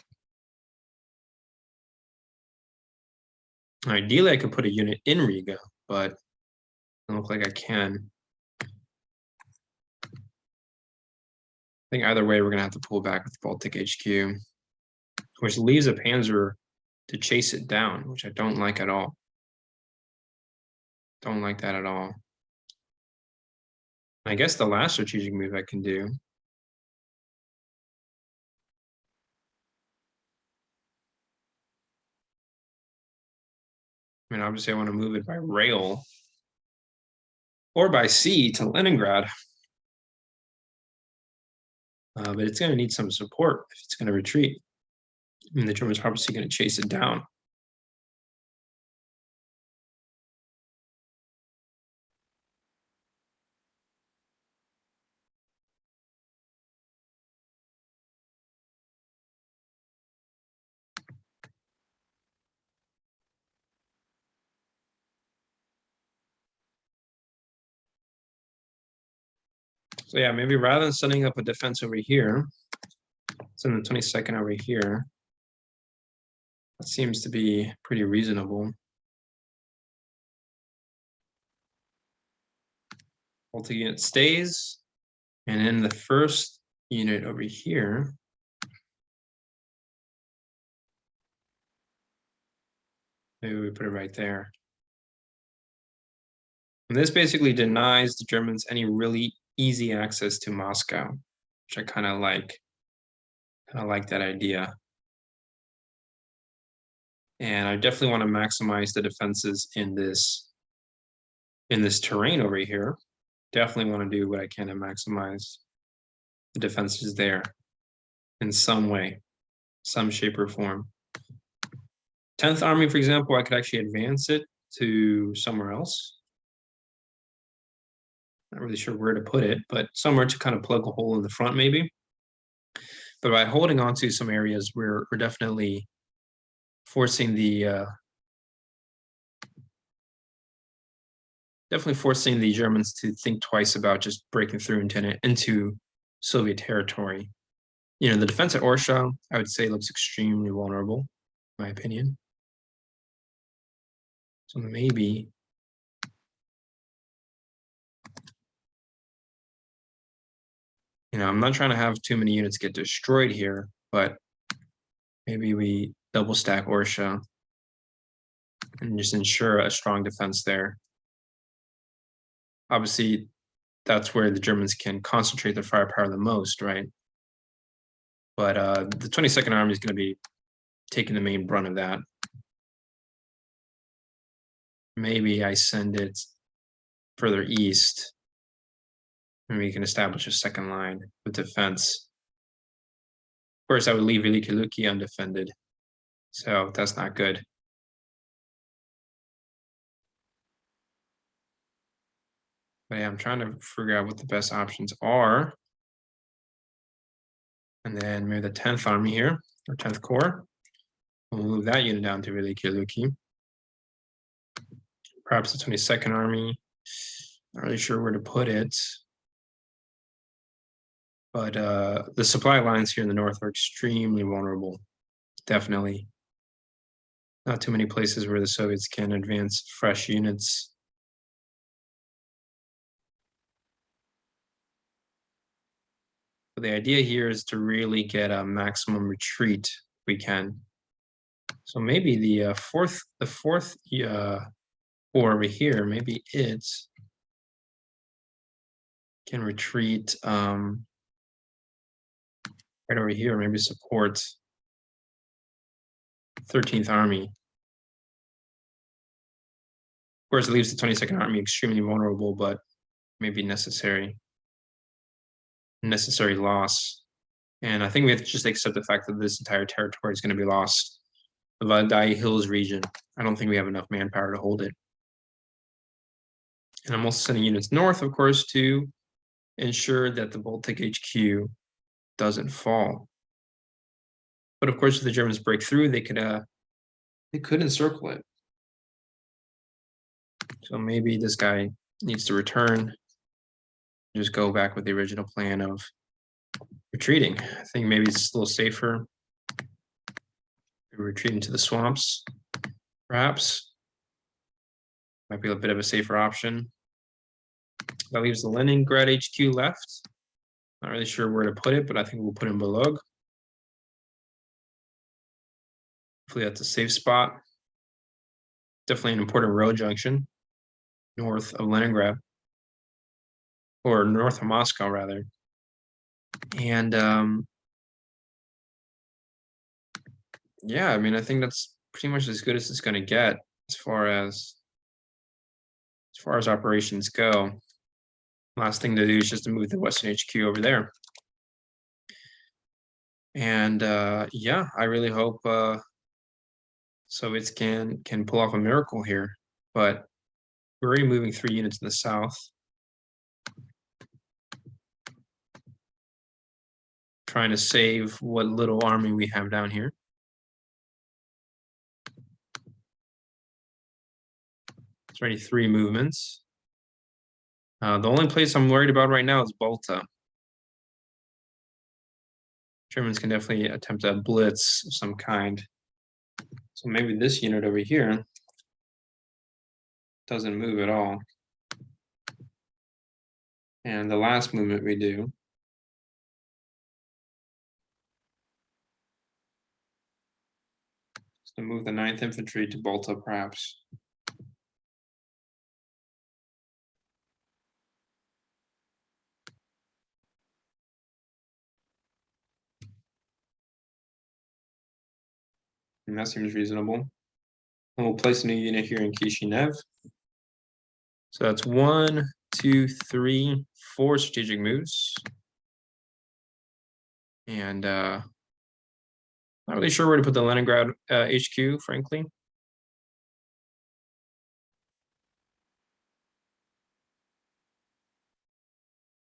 Ideally, I could put a unit in Riga, but it doesn't look like I can. I think either way, we're going to have to pull back with Baltic HQ, which leaves a Panzer to chase it down, which I don't like at all. Don't like that at all. I guess the last strategic move I can do obviously I want to move it by rail or by sea to Leningrad. But it's going to need some support if it's going to retreat. The Germans are obviously going to chase it down. So yeah, maybe rather than setting up a defense over here, send the 22nd over here. That seems to be pretty reasonable. Multi-unit stays. And then the first unit over here, maybe we put it right there. And this basically denies the Germans any really easy access to Moscow, which I kind of like. I like that idea. And I definitely want to maximize the defenses in this terrain over here. Definitely want to do what I can to maximize the defenses there in some way, some shape or form. 10th Army, for example, I could actually advance it to somewhere else. Not really sure where to put it, but somewhere to kind of plug a hole in the front, maybe. But by holding on to some areas, we're definitely forcing the Germans to think twice about just breaking through into Soviet territory. The defense at Orsha, I would say, looks extremely vulnerable, in my opinion. So maybe I'm not trying to have too many units get destroyed here, but maybe we double stack Orsha and just ensure a strong defense there. Obviously, that's where the Germans can concentrate their firepower the most, right? But the 22nd Army is going to be taking the main brunt of that. Maybe I send it further east, and we can establish a second line of defense. Of course, I would leave Veliki Luki undefended, so that's not good. But yeah, I'm trying to figure out what the best options are. And then maybe the 10th Army here, or 10th Corps. We'll move that unit down to Veliky. Perhaps the 22nd Army. Not really sure where to put it. But the supply lines here in the north are extremely vulnerable. Definitely. Not too many places where the Soviets can advance fresh units. But the idea here is to really get a maximum retreat if we can. So maybe the fourth Corps over here, maybe it can retreat right over here, maybe support 13th Army. Of course, it leaves the 22nd Army extremely vulnerable, but maybe necessary loss. And I think we have to just accept the fact that this entire territory is going to be lost. The Valdai Hills region, I don't think we have enough manpower to hold it. And I'm also sending units north, of course, to ensure that the Baltic HQ doesn't fall. But of course, if the Germans break through, they could encircle it. So maybe this guy needs to return. Just go back with the original plan of retreating. I think maybe it's a little safer. Retreat into the swamps, perhaps. Might be a bit of a safer option. That leaves the Leningrad HQ left. Not really sure where to put it, but I think we'll put it in Belog. Hopefully that's a safe spot. Definitely an important road junction north of Leningrad, or north of Moscow rather. And yeah, I mean, I think that's pretty much as good as it's going to get as far as operations go. Last thing to do is just to move the Western HQ over there. And yeah, I really hope Soviets can pull off a miracle here. But we're already moving 3 units in the south. Trying to save what little army we have down here. It's already 3 movements. The only place I'm worried about right now is Balta. Germans can definitely attempt a blitz of some kind. So maybe this unit over here doesn't move at all. And the last movement we do is to move the 9th Infantry to Balta, perhaps. And that seems reasonable. And we'll place a new unit here in Kishinev. So that's 1, 2, 3, 4 strategic moves. And not really sure where to put the Leningrad HQ, frankly.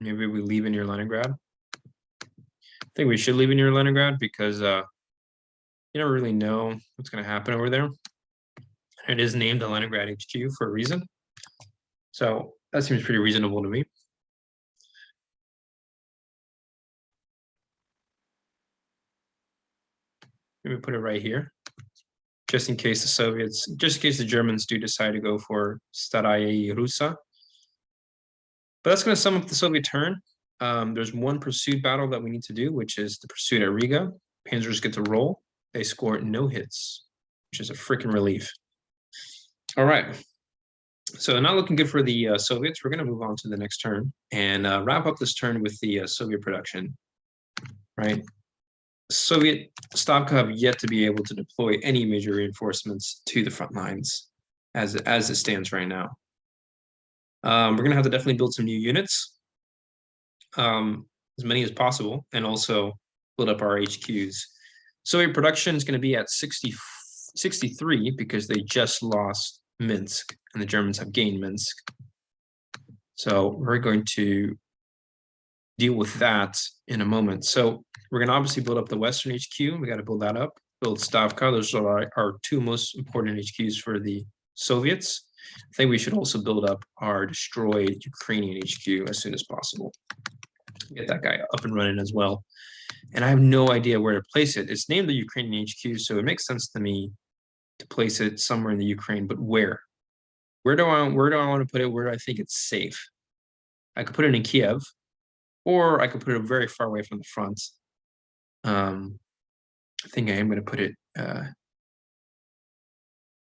Maybe we leave in near Leningrad. I think we should leave in near Leningrad because you never really know what's going to happen over there. It is named the Leningrad HQ for a reason. So that seems pretty reasonable to me. Maybe put it right here, just in case the Germans do decide to go for Staraya Rusa. But that's going to sum up the Soviet turn. There's one pursuit battle that we need to do, which is the pursuit at Riga. Panzers get to roll. They score no hits, which is a freaking relief. All right. So not looking good for the Soviets. We're going to move on to the next turn and wrap up this turn with the Soviet production, right? Soviet Stavka have yet to be able to deploy any major reinforcements to the front lines as it stands right now. We're going to have to definitely build some new units, as many as possible, and also build up our HQs. Soviet production is going to be at 63 because they just lost Minsk and the Germans have gained Minsk. So we're going to deal with that in a moment. So We're gonna obviously build up the Western HQ. We got to build that up. Build Stavka. Those are our two most important HQs for the Soviets. I think we should also build up our destroyed Ukrainian HQ as soon as possible. Get that guy up and running as well. And I have no idea where to place it. It's named the Ukrainian HQ, so it makes sense to me to place it somewhere in the Ukraine, but where? Where do I want to put it? Where do I think it's safe? I could put it in Kiev, or I could put it very far away from the front. I think I am going to put it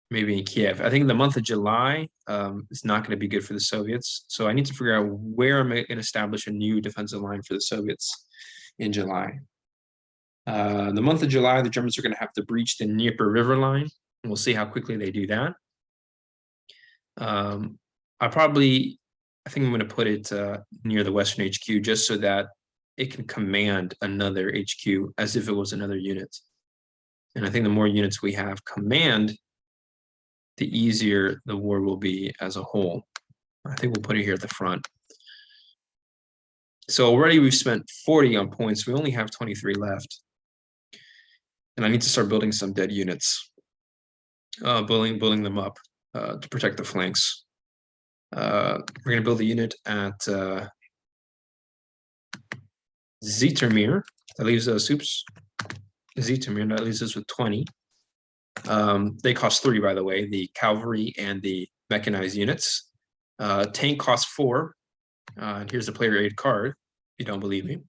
maybe in Kiev. I think the month of July is not going to be good for the Soviets. So I need to figure out where I'm going to establish a new defensive line for the Soviets in July. The month of July, the Germans are going to have to breach the Dnieper River line. And we'll see how quickly they do that. I think I'm going to put it near the Western HQ just so that it can command another HQ as if it was another unit. And I think the more units we have command, the easier the war will be as a whole. I think we'll put it here at the front. So already we've spent 40 on points. We only have 23 left. And I need to start building some dead units. Building them up to protect the flanks. We're going to build a unit at Zitomir. That leaves us, Zitomir, that leaves us with 20. They cost 3, by the way, the cavalry and the mechanized units. Tank costs 4. And here's the player aid card, if you don't believe me.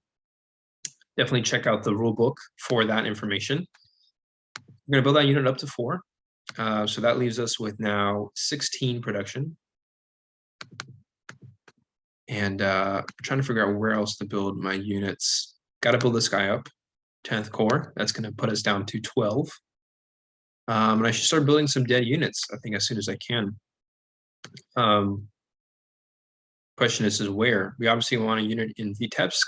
Definitely check out the rule book for that information. We're going to build that unit up to 4. So that leaves us with now 16 production. And trying to figure out where else to build my units. Got to build this guy up, 10th Corps. That's going to put us down to 12. And I should start building some dead units, I think, as soon as I can. Question is where? We obviously want a unit in Vitebsk.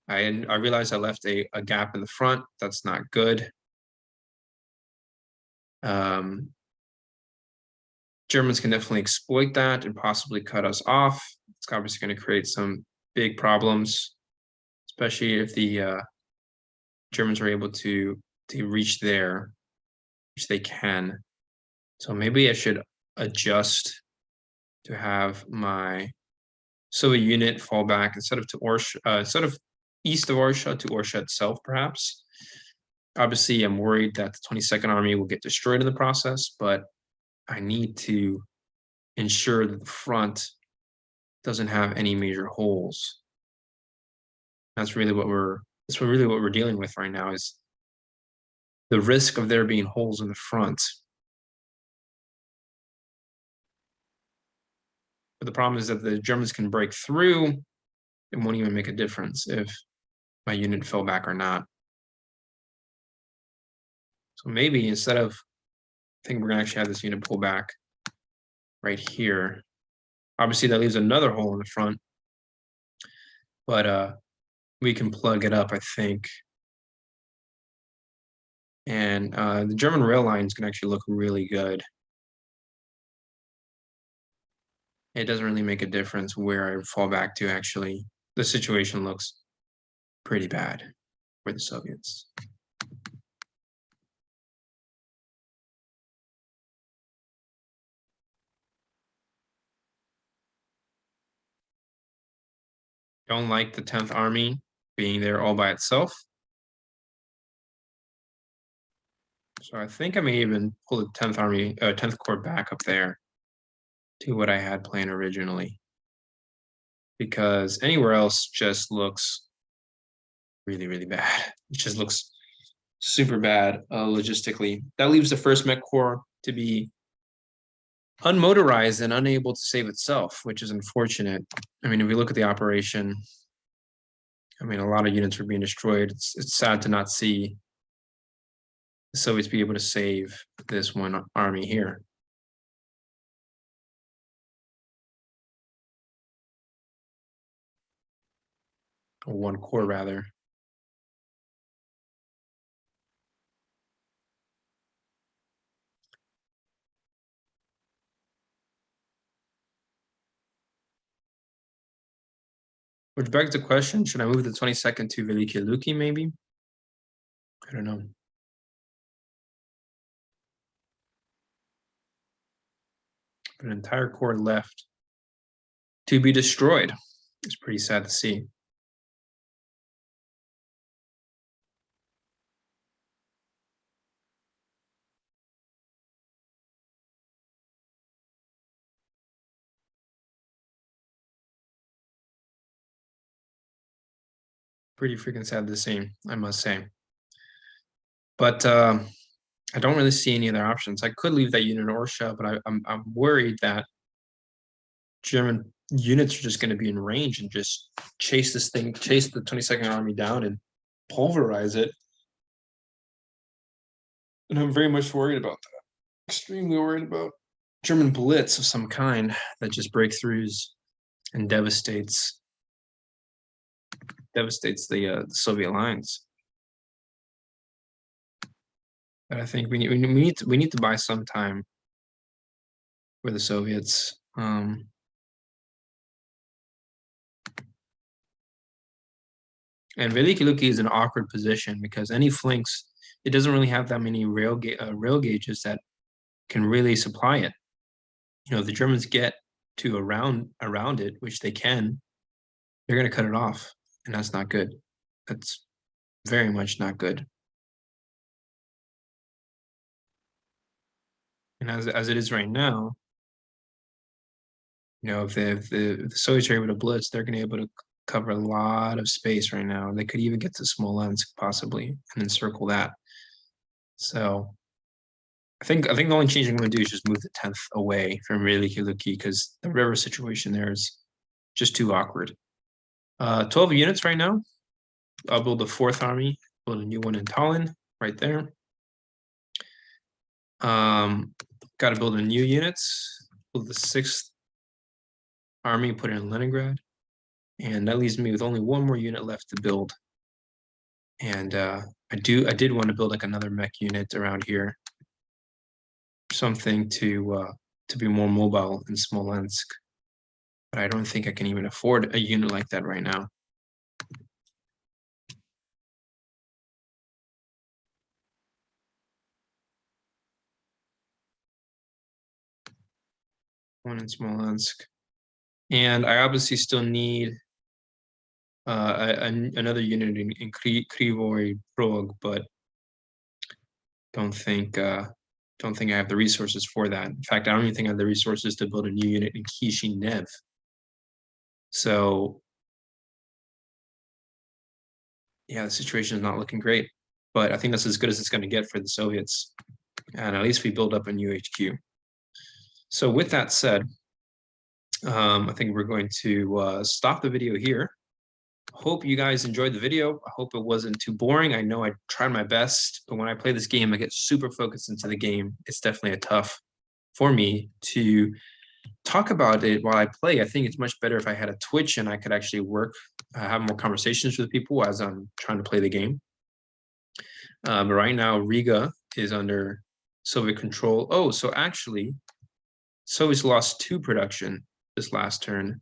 I realized I left a gap in the front. That's not good. Germans can definitely exploit that and possibly cut us off. It's obviously going to create some big problems, especially if the Germans are able to reach there, which they can. So maybe I should adjust to have my Soviet unit fall back instead of east of Orsha to Orsha itself, perhaps. Obviously, I'm worried that the 22nd Army will get destroyed in the process, but I need to ensure that the front doesn't have any major holes. That's really what we're dealing with right now, is the risk of there being holes in the front. But the problem is that the Germans can break through. It won't even make a difference if my unit fell back or not. So maybe instead of, I think we're gonna actually have this unit pull back right here. Obviously that leaves another hole in the front, but we can plug it up, I think. And the German rail lines can actually look really good. It doesn't really make a difference where I fall back to, actually. The situation looks pretty bad for the Soviets. Don't like the 10th Army being there all by itself. So I think I may even pull the 10th Army, 10th Corps back up there to what I had planned originally. Because anywhere else just looks really, really bad. It just looks super bad logistically. That leaves the 1st Mech Corps to be unmotorized and unable to save itself, which is unfortunate. I mean, if we look at the operation, I mean, a lot of units were being destroyed. It's sad to not see the Soviets be able to save this one army here. Or 1 corps, rather. Which begs the question, should I move the 22nd to Veliki Luki maybe? I don't know. An entire core left to be destroyed. It's pretty sad to see. Pretty freaking sad to see, I must say. But I don't really see any other options. I could leave that unit in Orsha, but I'm worried that German units are just going to be in range and just chase this thing, chase the 22nd Army down and pulverize it. And I'm very much worried about that. Extremely worried about German blitz of some kind that just breakthroughs and devastates the Soviet lines. But I think we need to buy some time for the Soviets. And Veliki Luki is an awkward position because any flanks, it doesn't really have that many rail gauges that can really supply it. You know, if the Germans get to around it, which they can, they're going to cut it off, and that's not good. That's very much not good. And as it is right now, you know, if the Soviets are able to blitz, they're going to be able to cover a lot of space right now. They could even get to Smolensk possibly and encircle that. So I think the only change I'm going to do is just move the 10th away from Veliki Luki because the river situation there is just too awkward. 12 units right now. I'll build the 4th army, build a new one in Tallinn right there. Got to build a new units, build the 6th army, put it in Leningrad. And that leaves me with only one more unit left to build. And I did want to build like another mech unit around here. Something to be more mobile in Smolensk. But I don't think I can even afford a unit like that right now. One in Smolensk. And I obviously still need another unit in Krivoy Rog, but don't think I have the resources for that. In fact, I don't even think I have the resources to build a new unit in Kishinev. So yeah, the situation is not looking great, but I think that's as good as it's going to get for the Soviets. And at least we build up a new HQ. So with that said, I think we're going to stop the video here. Hope you guys enjoyed the video. I hope it wasn't too boring. I know I tried my best, but when I play this game, I get super focused into the game. It's definitely tough for me to talk about it while I play. I think it's much better if I had a Twitch and I could actually work, have more conversations with people as I'm trying to play the game. But right now, Riga is under Soviet control. Oh, so actually, Soviets lost 2 production this last turn.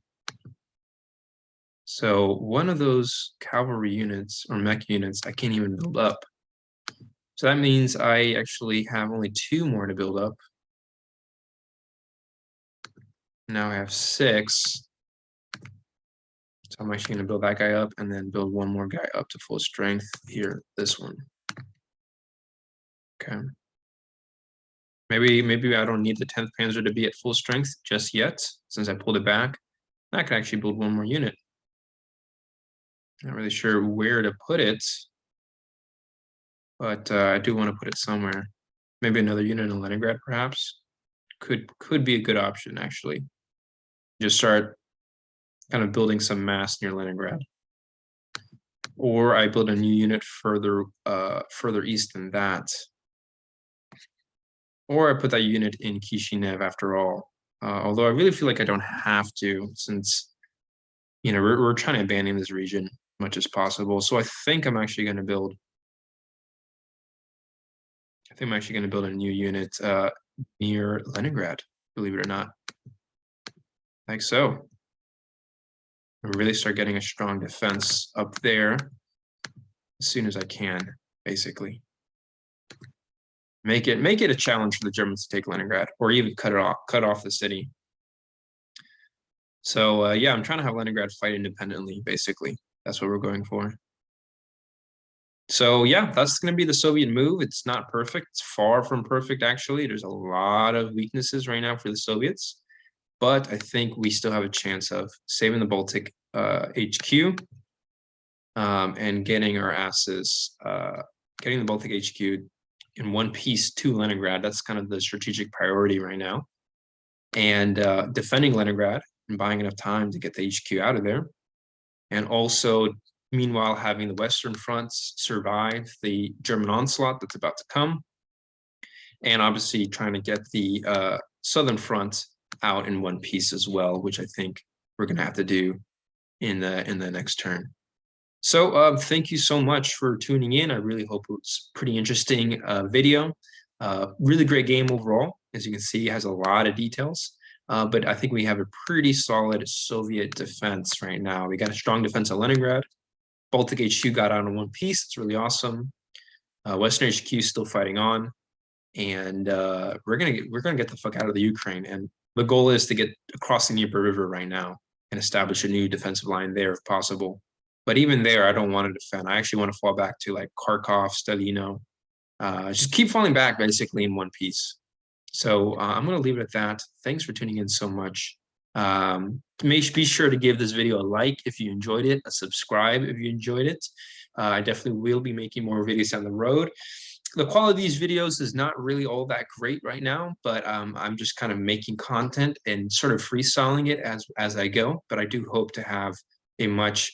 So one of those cavalry units or mech units, I can't even build up. So that means I actually have only 2 more to build up. Now I have 6. So I'm actually going to build that guy up and then build one more guy up to full strength here, this one. Okay. Maybe I don't need the 10th Panzer to be at full strength just yet, since I pulled it back. I could actually build one more unit. Not really sure where to put it, but I do want to put it somewhere. Maybe another unit in Leningrad, perhaps. Could be a good option, actually. Just start kind of building some mass near Leningrad. Or I build a new unit further east than that. Or I put that unit in Kishinev after all. Although I really feel like I don't have to, since you know we're trying to abandon this region as much as possible. So I think I'm actually going to build. I think I'm actually going to build a new unit near Leningrad, believe it or not. Like so. and really start getting a strong defense up there as soon as I can, basically. Make it a challenge for the Germans to take Leningrad, or even cut off the city. So yeah, I'm trying to have Leningrad fight independently, basically. That's what we're going for. So yeah, that's going to be the Soviet move. It's not perfect. It's far from perfect, actually. There's a lot of weaknesses right now for the Soviets, but I think we still have a chance of saving the Baltic HQ and getting our asses, getting the Baltic HQ in one piece to Leningrad. That's kind of the strategic priority right now. And defending Leningrad and buying enough time to get the HQ out of there. And also, meanwhile, having the Western fronts survive the German onslaught that's about to come. And obviously trying to get the Southern front out in one piece as well, which I think we're going to have to do in the next turn. So thank you so much for tuning in. I really hope it's a pretty interesting video. Really great game overall. As you can see, it has a lot of details. But I think we have a pretty solid Soviet defense right now. We got a strong defense at Leningrad. Baltic HQ got out in one piece. It's really awesome. Western HQ is still fighting on, and we're gonna get the fuck out of the Ukraine. And the goal is to get across the Dnieper River right now and establish a new defensive line there if possible. But even there, I don't want to defend. I actually want to fall back to like Kharkov, Stalino. Just keep falling back basically in one piece. So I'm going to leave it at that. Thanks for tuning in so much. Be sure to give this video a like if you enjoyed it, a subscribe if you enjoyed it. I definitely will be making more videos down the road. The quality of these videos is not really all that great right now, but I'm just kind of making content and sort of freestyling it as I go. But I do hope to have a much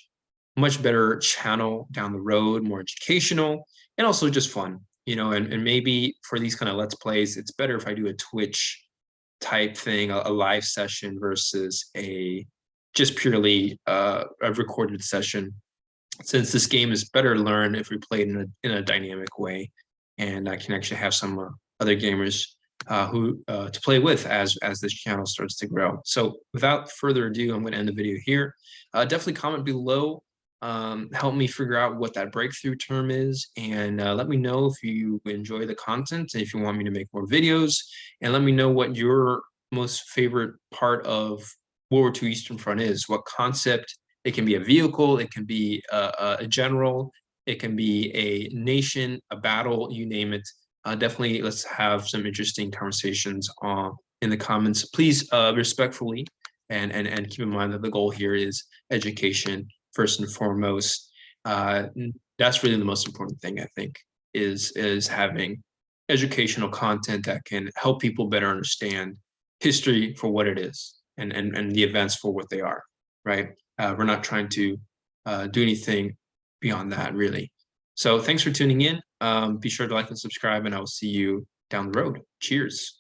better channel down the road, more educational, and also just fun. You know, and maybe for these kind of Let's Plays, it's better if I do a Twitch type thing, a live session versus a just purely a recorded session, since this game is better learned if we play it in a dynamic way, and I can actually have some other gamers who to play with as this channel starts to grow. So without further ado, I'm going to end the video here. Definitely comment below. Help me figure out what that breakthrough term is, and let me know if you enjoy the content and if you want me to make more videos, and let me know what your most favorite part of World War II Eastern Front is. What concept? It can be a vehicle, it can be a general, it can be a nation, a battle, you name it. Definitely let's have some interesting conversations in the comments. Please respectfully and keep in mind that the goal here is education first and foremost. That's really the most important thing, I think, is having educational content that can help people better understand history for what it is and the events for what they are, right? We're not trying to do anything beyond that, really. So thanks for tuning in. Be sure to like and subscribe, and I will see you down the road. Cheers.